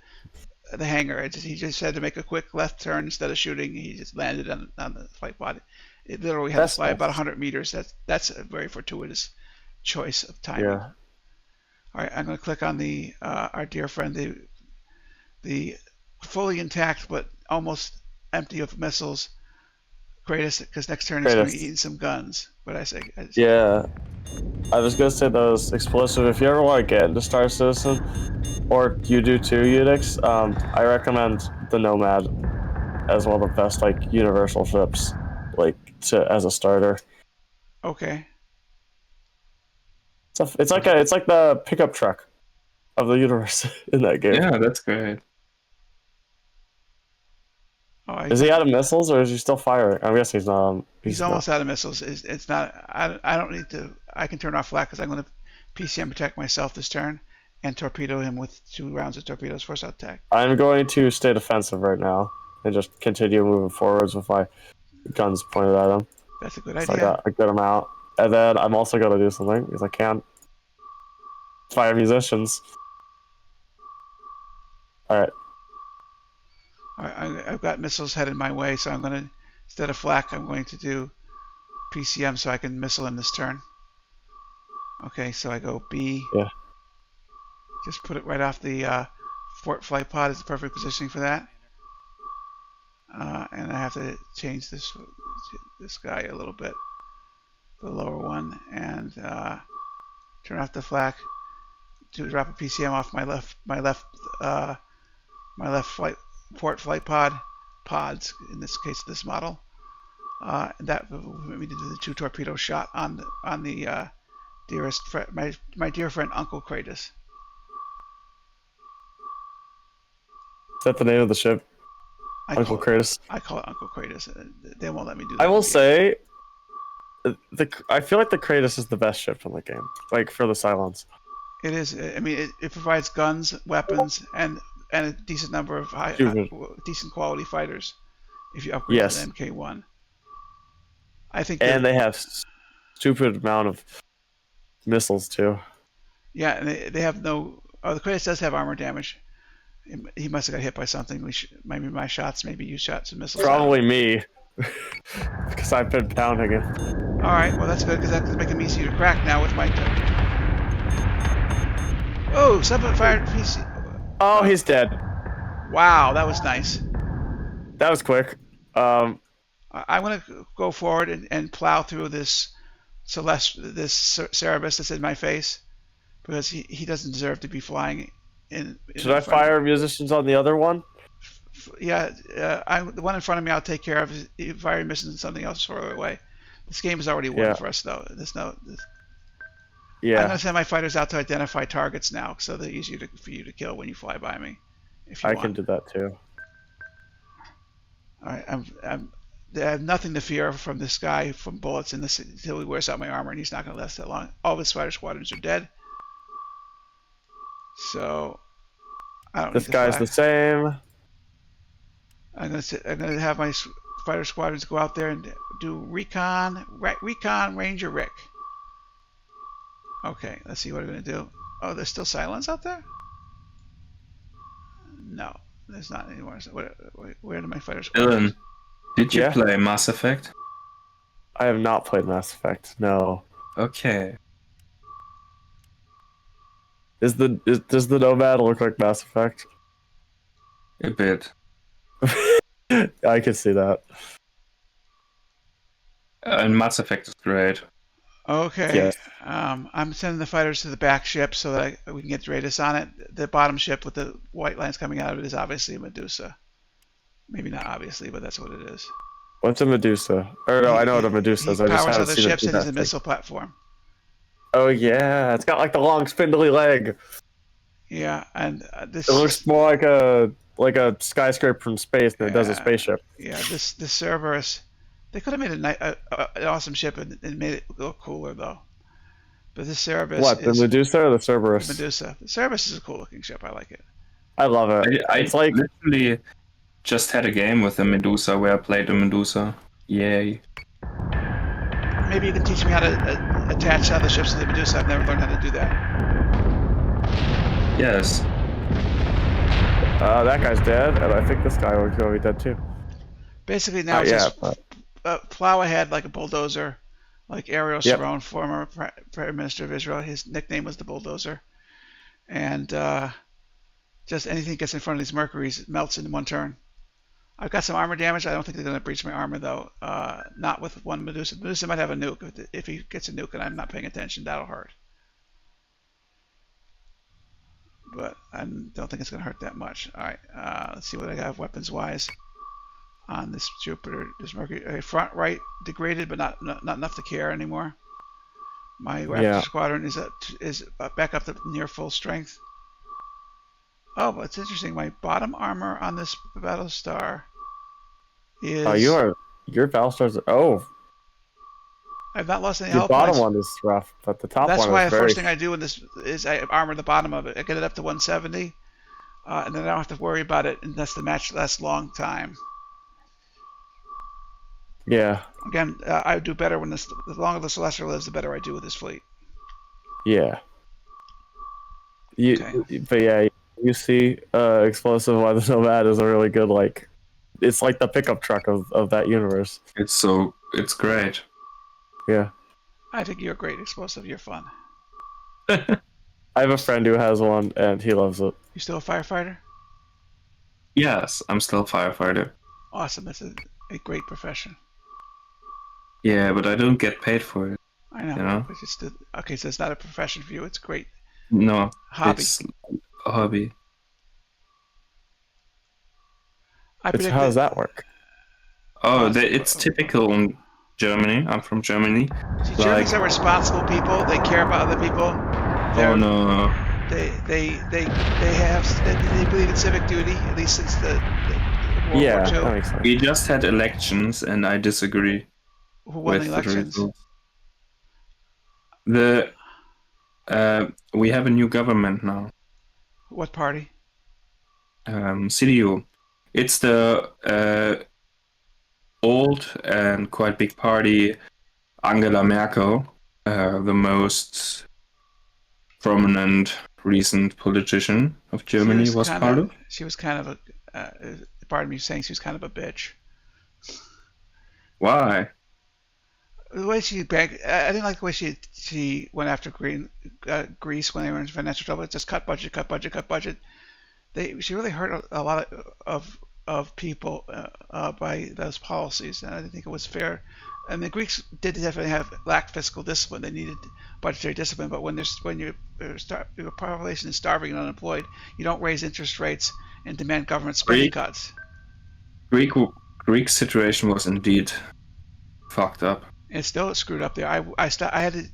the hangar. He just had to make a quick left turn instead of shooting. He just landed on the flight pod. It literally had That's to fly nice. about 100 meters. That's a very fortuitous choice of timing. Yeah. All right, I'm going to click on the our dear friend, the fully intact but almost empty of missiles, Kratos, because next turn he's going to Kratos. be eating some guns. What I say? Yeah. I was gonna say those explosive. If you ever want to get into Star Citizen, or you do too, Unix, I recommend the Nomad as one of the best like universal ships, like as a starter. Okay. It's like the pickup truck of the universe in that game. Yeah, that's great. Oh, Is he out of missiles or is he still firing? I guess he's not. He's almost out of missiles. It's not. I don't need to. I can turn off flak because I'm going to PCM protect myself this turn and torpedo him with 2 rounds of torpedoes first attack. I'm going to stay defensive right now and just continue moving forwards with my guns pointed at him. That's a good So I idea. got a good amount. And then I'm also going to do something because I can fire munitions. Alright. I've got missiles headed my way, so I'm going to, instead of flak, I'm going to do PCM so I can missile him this turn. Okay, so I go B. Yeah. Just put it right off the fort flight pod is the perfect positioning for that. And I have to change this guy a little bit, the lower one, and turn off the flak to drop a PCM off my left port flight pods. In this case, this model. That we did the 2 torpedo shot on the dearest friend, my dear friend Uncle Kratos. Is that the name of the ship? Uncle Kratos? I call it Uncle Kratos. They won't let me do that. I will say, I feel like the Kratos is the best ship in the game. Like, for the Cylons. It is. I mean, it provides guns, weapons, and a decent number of decent quality fighters if you upgrade to the MK1. I think. And they have stupid amount of missiles, too. Yeah, and they have no... Oh, the Kratos does have armor damage. He must have got hit by something. Maybe my shots, maybe you shot some missiles. Probably me. Because I've been pounding it. Alright, well that's good, because that's making me easier to crack now with my... Oh, someone fired PC. Oh, he's dead. Wow, that was nice. That was quick. I'm going to go forward and plow through this Cerebus that's in my face, because he doesn't deserve to be flying in Should I fire musicians on the other one? Yeah, the one in front of me I'll take care of. Fire missions and something else further away. This game is already won for us, though. Yeah. I'm going to send my fighters out to identify targets now, so they're easier for you to kill when you fly by me. If you I want. can do that too. All right, I have nothing to fear from this guy from bullets until he wears out my armor, and he's not going to last that long. All of his fighter squadrons are dead. So I don't. This guy's the same. I'm gonna have my fighter squadrons go out there and do recon, Ranger Rick. Okay, let's see what we're gonna do. Oh, there's still Cylons out there? No, there's not anymore. So where do my fighter squadrons? Dylan, did you play Mass Effect? I have not played Mass Effect. No. Okay. Does the Nomad look like Mass Effect? A bit. I can see that. And Mass Effect is great. Okay. Yes. I'm sending the fighters to the back ship so that we can get Dratus on it. The bottom ship with the white lines coming out of it is obviously a Medusa. Maybe not obviously, but that's what it is. What's a Medusa? Or no, I know what a Medusa is. I just powers haven't other seen ships it and is a missile platform. Oh yeah, it's got like the long spindly leg. Yeah, and this. It looks more like a skyscraper from space than it does a spaceship. Yeah, this Cerberus. They could have made an awesome ship and made it look cooler though. But this Cerberus. What, the Medusa or the Cerberus? The Medusa. The Cerberus is a cool looking ship. I like it. I love it. It's like literally just had a game with the Medusa where I played the Medusa. Yay. Maybe you can teach me how to attach other ships to the Medusa. I've never learned how to do that. Yes. That guy's dead, and I think this guy will go be dead too. Basically, now it's Yeah, just plow ahead like a bulldozer, like Ariel Yep. Sharon, former Prime Minister of Israel. His nickname was the bulldozer. And just anything gets in front of these Mercuries melts in one turn. I've got some armor damage. I don't think they're going to breach my armor, though. Not with one Medusa. Medusa might have a nuke. If he gets a nuke and I'm not paying attention, that'll hurt. But I don't think it's going to hurt that much. All right, let's see what I have weapons-wise on this Jupiter. This Mercury. Front right degraded, but not enough to care anymore. My Raptor squadron is back up to near full strength. Oh, but it's interesting. My bottom armor on this Battlestar is. Oh, your Battlestars. Oh, I've not lost any your health bottom points. one is rough, but the top That's one why is the very. first thing I do in this is I armor the bottom of it. I get it up to 170, and then I don't have to worry about it unless the match lasts a long time. Yeah. Again, I do better when the longer the Celestial lives, the better I do with this fleet. Yeah. Okay. But yeah, you see, explosive weather nomad is a really good it's like the pickup truck of that universe. It's great. Yeah. I think you're great, explosive. You're fun. I have a friend who has one, and he loves it. You still a firefighter? Yes, I'm still a firefighter. Awesome. That's a great profession. Yeah, but I don't get paid for it. I know. You know? But it's okay, so it's not a profession for you. It's great. No, Hobby. it's a hobby. I predict How does that work? Oh, it's typical in Germany. I'm from Germany. See, Germans are responsible people. They care about other people. Oh no. They believe in civic duty, at least since the World War That II. makes sense. We just had elections, and I disagree Who won with the the elections? results. We have a new government now. What party? CDU. It's the old and quite big party Angela Merkel, the most prominent recent politician of Germany, was part of. She was kind of pardon me saying she was kind of a bitch. Why? The way I didn't like the way she went after Greece when they were in financial trouble. Just cut budget. She really hurt a lot of people by those policies, and I didn't think it was fair. And the Greeks did definitely lack fiscal discipline. They needed budgetary discipline, but when your population is starving and unemployed, you don't raise interest rates and demand government spending cuts. Greek situation was indeed fucked up. It's still screwed up there. I had to,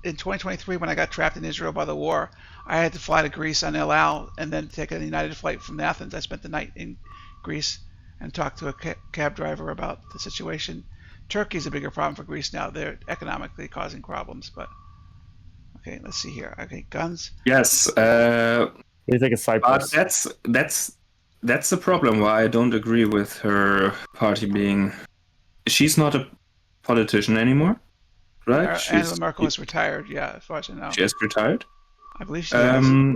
in 2023 when I got trapped in Israel by the war, I had to fly to Greece on El Al and then take a United flight from Athens. I spent the night in Greece and talked to a cab driver about the situation. Turkey's a bigger problem for Greece now. They're economically causing problems, but okay, let's see here. Okay, guns. Yes, You think it's Cyprus? but that's the problem. Why I don't agree with her party being. She's not a politician anymore, right? Angela Merkel is retired. Yeah, as far as I know. She has retired. I believe she has.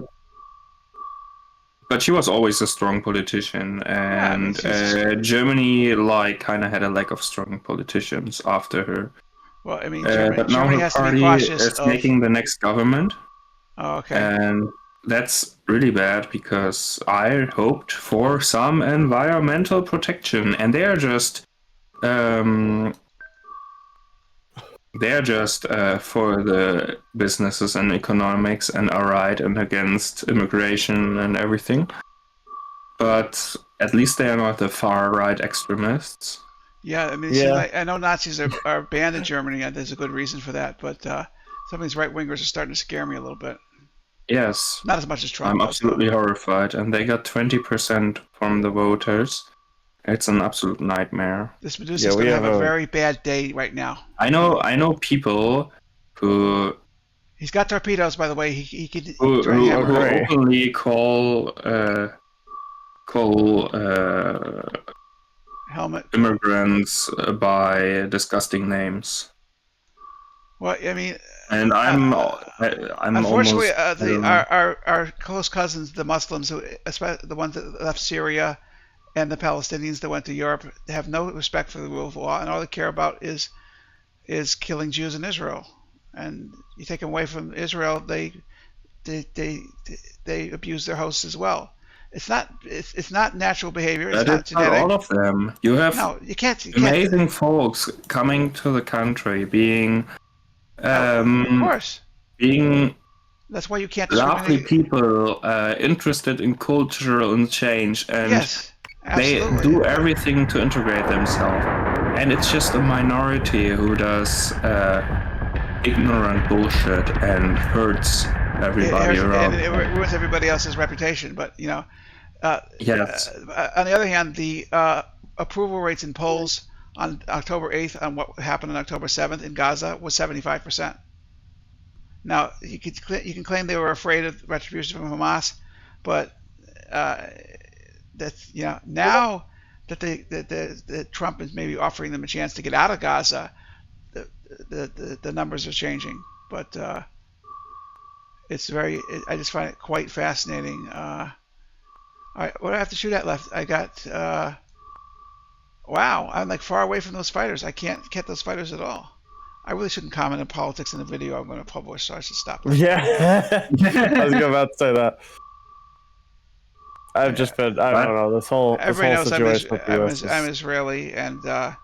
But she was always a strong politician, and Germany Germany kind of had a lack of strong politicians after her. Well, I mean, But now Germany her has to be party cautious is making the next government. Oh, okay. And that's really bad because I hoped for some environmental protection, and they're just for the businesses and economics and are right and against immigration and everything. But at least they are not the far right extremists. Yeah, I mean, I know Nazis are banned in Germany, and there's a good reason for that. But some of these right wingers are starting to scare me a little bit. Yes. Not as much as Trump. I'm absolutely horrified, and they got 20% from the voters. It's an absolute nightmare. This Medusa is going to have a very bad day right now. I know people who. He's got torpedoes, by the way. He can. Who openly call helmet immigrants by disgusting names. Well, I mean, And I'm Unfortunately, almost our close cousins, the Muslims, especially the ones that left Syria, and the Palestinians that went to Europe, have no respect for the rule of law, and all they care about is killing Jews in Israel. And you take them away from Israel, they abuse their hosts as well. It's not natural behavior. It's But not it's not genetic. all of them. You have No, you can't. amazing folks coming to the country, being Of course. being That's why you can't lovely discriminate. people, interested in cultural and change, and Yes, they absolutely. do everything to integrate themselves. And it's just a minority who does ignorant bullshit and hurts everybody around. And it ruins everybody else's reputation. But Yes. On the other hand, the approval rates in polls on October 8th on what happened on October 7th in Gaza was 75%. Now you can claim they were afraid of retribution from Hamas, but that's now that that Trump is maybe offering them a chance to get out of Gaza, the numbers are changing. But I just find it quite fascinating. All right, what do I have to shoot at left? I got wow, I'm like far away from those fighters. I can't get those fighters at all. I really shouldn't comment on politics in the video I'm going to publish, so I should stop that. Yeah, I was about to say that. I've just been, I don't know, this whole situation with the US I'm Israeli, and I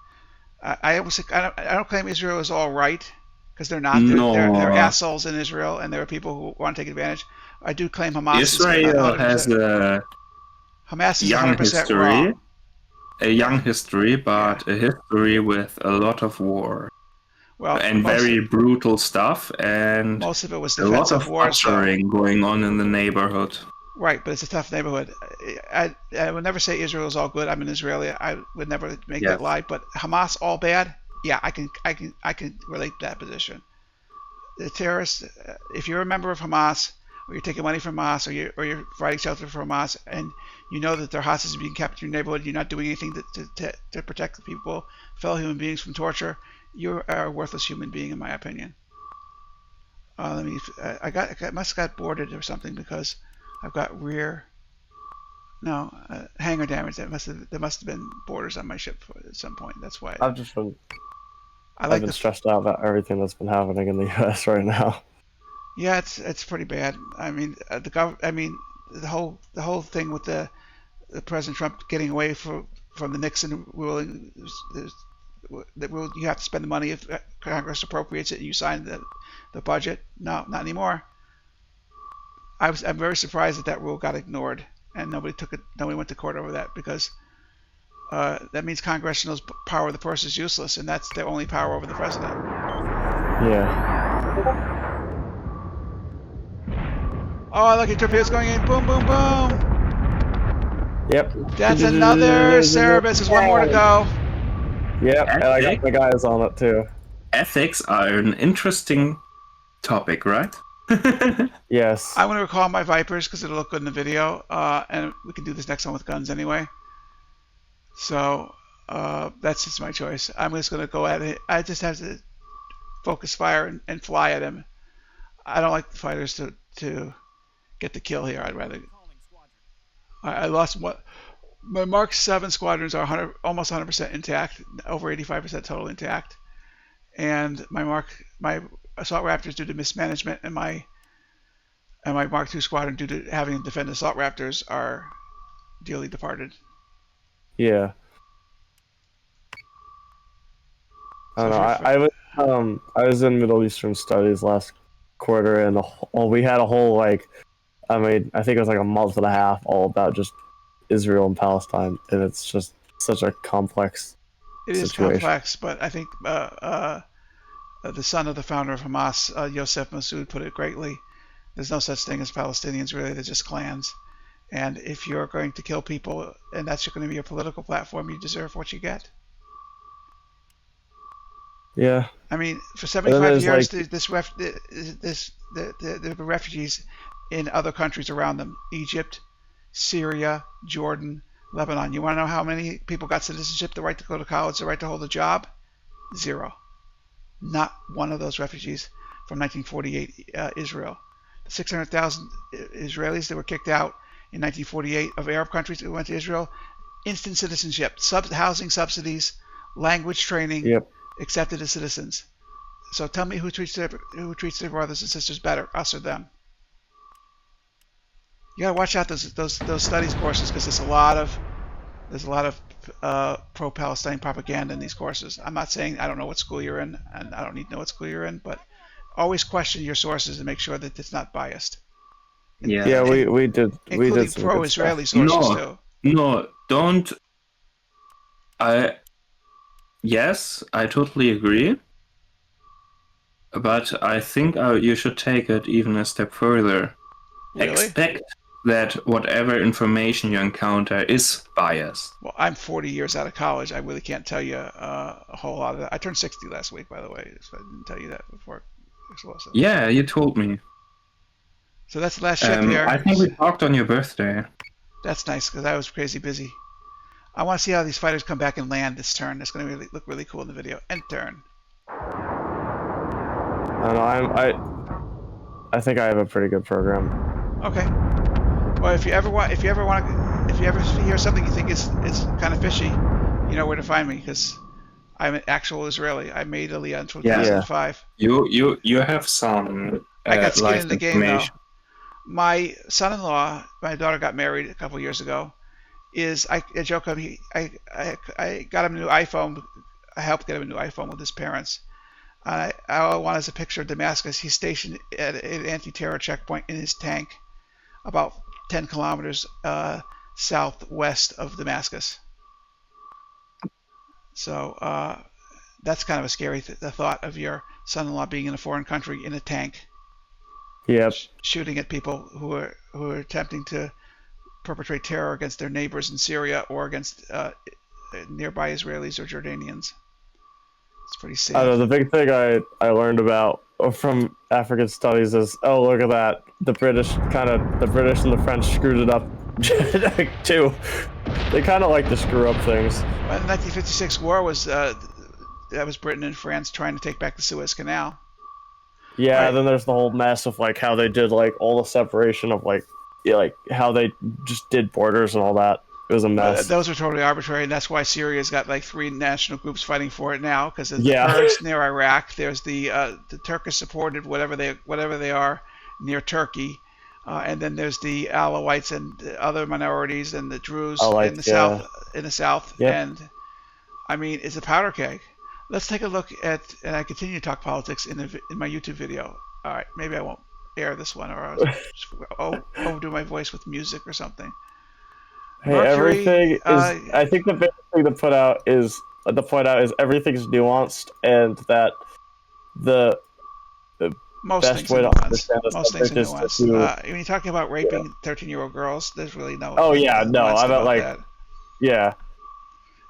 don't claim Israel is all right, because they're not. They're assholes in Israel, and there are people who want to take advantage. I do claim Hamas. Israel has a Hamas is young 100% history, wrong. a young history, but a history with a lot of war. Well, and very brutal stuff, and most of it was a lot defensive of wars, butchering going on in the neighborhood. Right, but it's a tough neighborhood. I would never say Israel is all good. I'm an Israeli. I would never make that lie. But Hamas all bad? Yeah, I can relate to that position. The terrorists, if you're a member of Hamas, or you're taking money from Hamas, or you're providing shelter for Hamas, and you know that their hostages are being kept in your neighborhood, you're not doing anything to protect the people, fellow human beings, from torture, you are a worthless human being, in my opinion. I must have got boarded or something, because I've got hangar damage. There must have been borders on my ship at some point. That's why. I've been stressed out about everything that's been happening in the U.S. right now. Yeah, it's pretty bad. I mean, the whole thing with the President Trump getting away from the Nixon ruling. That rule, you have to spend the money if Congress appropriates it and you sign the budget. No, not anymore. I'm very surprised that rule got ignored and nobody went to court over that, because that means congressional power of the purse is useless, and that's their only power over the president. Yeah. Oh, look at torpedoes going in. Boom, boom, boom. Yep. That's another Cerebus. There's one more to go. Yep, and I got the guys on it too. Ethics are an interesting topic, right? Yes. I'm going to recall my Vipers because it'll look good in the video, and we can do this next one with guns anyway. So that's just my choice. I'm just going to go at it. I just have to focus fire and fly at him. I don't like the fighters to get the kill here. I'd rather. I lost what. My Mark 7 squadrons are almost 100% intact, over 85% total intact, and my assault raptors, due to mismanagement, and my Mark 2 squadron, due to having to defend assault raptors, are dearly departed. Yeah. I don't know. I was in Middle Eastern Studies last quarter, and we had a whole I think it was like a month and a half all about just Israel and Palestine, and it's just such a complex situation. It is complex, but I think the son of the founder of Hamas, Yosef Massoud, put it greatly. There's no such thing as Palestinians, really. They're just clans. And if you're going to kill people, and that's going to be your political platform, you deserve what you get. Yeah. I mean, for 75 years, the refugees in other countries around them: Egypt, Syria, Jordan, Lebanon. You want to know how many people got citizenship, the right to go to college, the right to hold a job? Zero. Not one of those refugees. from 1948 Israel. The 600,000 Israelis that were kicked out in 1948 of Arab countries that went to Israel, instant citizenship, housing subsidies, language training, Yep. accepted as citizens. So tell me who treats their brothers and sisters better, us or them? You gotta watch out those studies courses, because there's a lot of pro-Palestine propaganda in these courses. I'm not saying I don't know what school you're in, and I don't need to know what school you're in, but always question your sources and make sure that it's not biased. Yeah. Yeah, we did Including some good pro-Israeli stuff. sources too. No, don't. Yes, I totally agree. But I think you should take it even a step further. Really? Expect that whatever information you encounter is biased. Well, I'm 40 years out of college. I really can't tell you a whole lot of that. I turned 60 last week, by the way, so I didn't tell you that before. Explosive. Yeah, you told me. So that's the last ship here. I think we talked on your birthday. That's nice, because I was crazy busy. I want to see how these fighters come back and land this turn. That's going to look really cool in the video. End turn. I don't know. I think I have a pretty good program. Okay. Well, if you ever hear something you think is kind of fishy, you know where to find me, because I'm an actual Israeli. I made Aliyah in 2005. You have some. I got skin in the game though. information. My son-in-law, my daughter got married a couple years ago. I joke him. I got him a new iPhone. I helped get him a new iPhone with his parents. All I want is a picture of Damascus. He's stationed at an anti-terror checkpoint in his tank, about 10 kilometers southwest of Damascus. So that's kind of a scary the thought of your son-in-law being in a foreign country in a tank. Yep. Shooting at people who are attempting to perpetrate terror against their neighbors in Syria or against nearby Israelis or Jordanians. It's pretty sad. I don't know, the big thing I learned about from African studies is, oh, look at that, the British and the French screwed it up too. They kind of like to screw up things. Well, the 1956 war was that was Britain and France trying to take back the Suez Canal. Yeah, Right. then there's the whole mess of like how they did like all the separation of like how they just did borders and all that. It was a mess. Those are totally arbitrary, and that's why Syria's got like 3 national groups fighting for it now. Because there's Yeah. the Kurds near Iraq, there's the Turkish-supported whatever they are near Turkey, and then there's the Alawites and the other minorities and the Druze in the south. Yep. And I mean, it's a powder keg. Let's take a look at, and I continue to talk politics in my YouTube video. All right, maybe I won't air this one, or I'll overdo my voice with music or something. Hey, Mercury, everything is. I think the big thing to point out is everything's nuanced, and that the Most best things way are to nuanced. understand the Most things are subject is nuanced. When you're talking about raping 13-year-old girls, there's really no. Oh yeah, no, nuance I about meant like, that. yeah.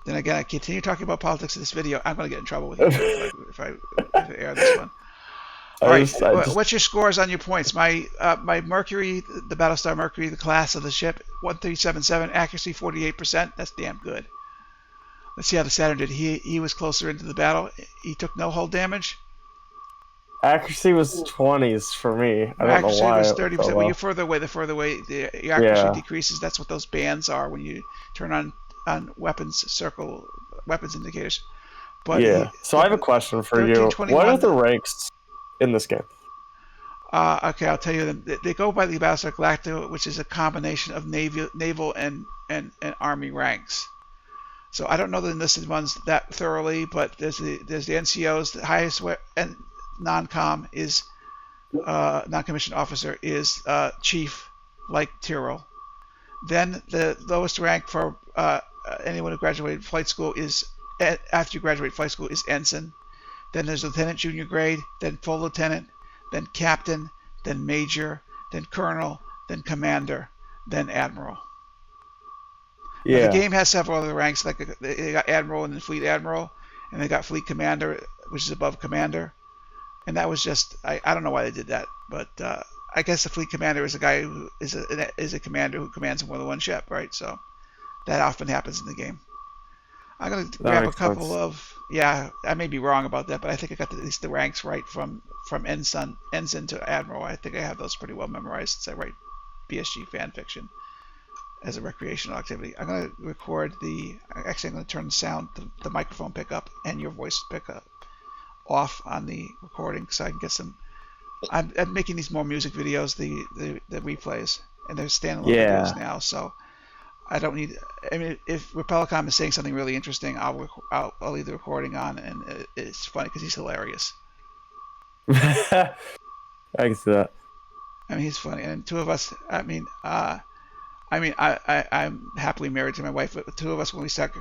Then again, I continue talking about politics in this video. I'm going to get in trouble with you if I air this one. All right, what's your scores on your points? My Mercury, the Battlestar Mercury, the class of the ship, 137.7, accuracy 48%. That's damn good. Let's see how the Saturn did. He was closer into the battle. He took no hull damage. Accuracy was 20s for me. I don't Accuracy know why. was it 30%. so Well, low. you're further away. The further away the accuracy Yeah. decreases. That's what those bands are when you turn on weapons indicators. But Yeah. So I have a question for you. 1321 What are the ranks in this game? Okay, I'll tell you them. They go by the Battlestar Galactica, which is a combination of naval and army ranks. So I don't know the enlisted ones that thoroughly, but there's the NCOs. The highest and non-com is non-commissioned officer is chief, like Tyrrell. Then the lowest rank for anyone who graduated flight school is after you graduate flight school is ensign. Then there's lieutenant, junior grade, then full lieutenant, then captain, then major, then colonel, then commander, then admiral. Now, Yeah. the game has several other ranks, like they got admiral and then fleet admiral, and they got fleet commander, which is above commander. And that was just I don't know why they did that, but I guess the fleet commander is a guy who is a commander who commands more than one ship, right? So that often happens in the game. I'm going to grab a couple of Yeah, I may be wrong about that, but I think I got at least the ranks right from ensign to admiral. I think I have those pretty well memorized since I write BSG fan fiction as a recreational activity. I'm going to record I'm going to turn the sound, the microphone pickup, and your voice pickup off on the recording so I can get some. I'm making these more music videos, the replays, and they're standalone videos now, so I don't need. I mean, if Repellicom is saying something really interesting, I'll leave the recording on, and it's funny because he's hilarious. I can see that. I mean, he's funny, and two of us. I'm happily married to my wife, but the two of us, when we start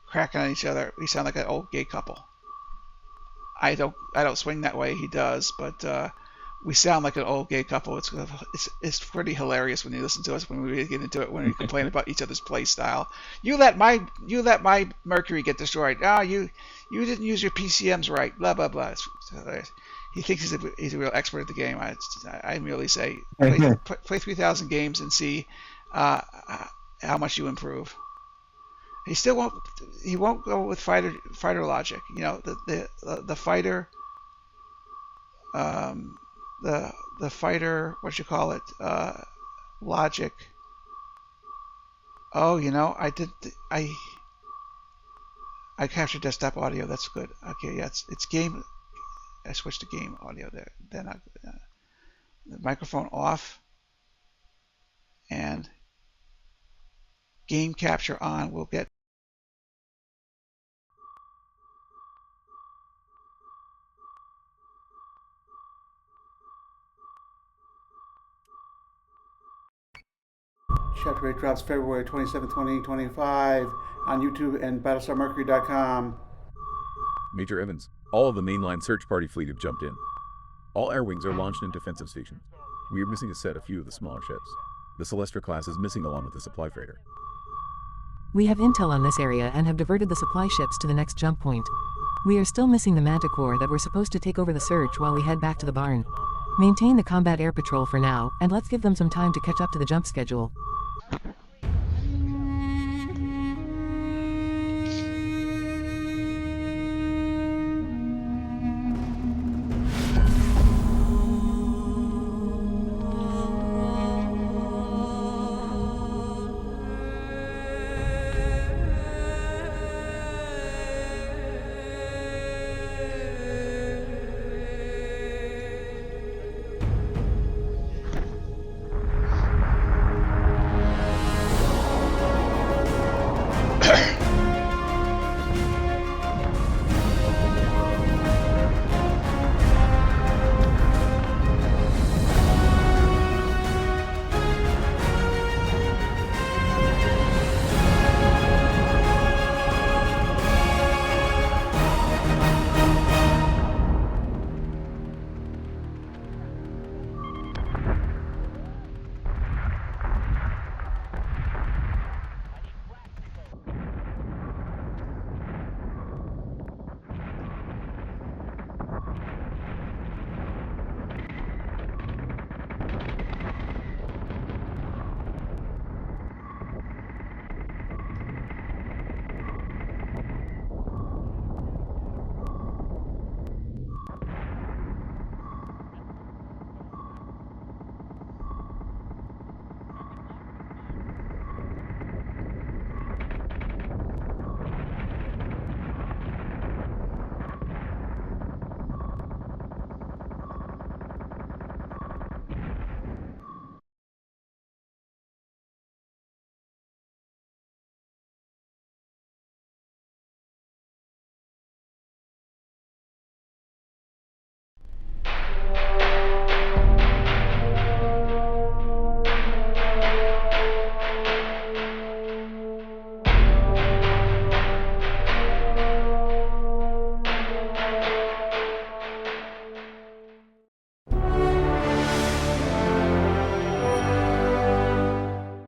cracking on each other, we sound like an old gay couple. I don't swing that way. He does, but we sound like an old gay couple. It's pretty hilarious when you listen to us when we get into it, when we complain about each other's play style. You let my Mercury get destroyed. You didn't use your PCMs right. Blah blah blah. It's hilarious. He thinks he's a real expert at the game. I merely say play 3,000 games and see how much you improve. He still won't. He won't go with fighter logic. You know, the fighter. The fighter, what you call it, logic. Oh, you know, I captured desktop audio. That's good. Okay, yeah, it's game. I switched to game audio there. Then the microphone off and game capture on. We'll get. Chapter 8 drops February 27, 2025 on YouTube and BattlestarMercury.com. Major Evans, all of the mainline search party fleet have jumped in. All air wings are launched in defensive stations. We are missing a few of the smaller ships. The Celestra class is missing along with the supply freighter. We have intel on this area and have diverted the supply ships to the next jump point. We are still missing the Manticore that were supposed to take over the search while we head back to the barn. Maintain the combat air patrol for now, and let's give them some time to catch up to the jump schedule.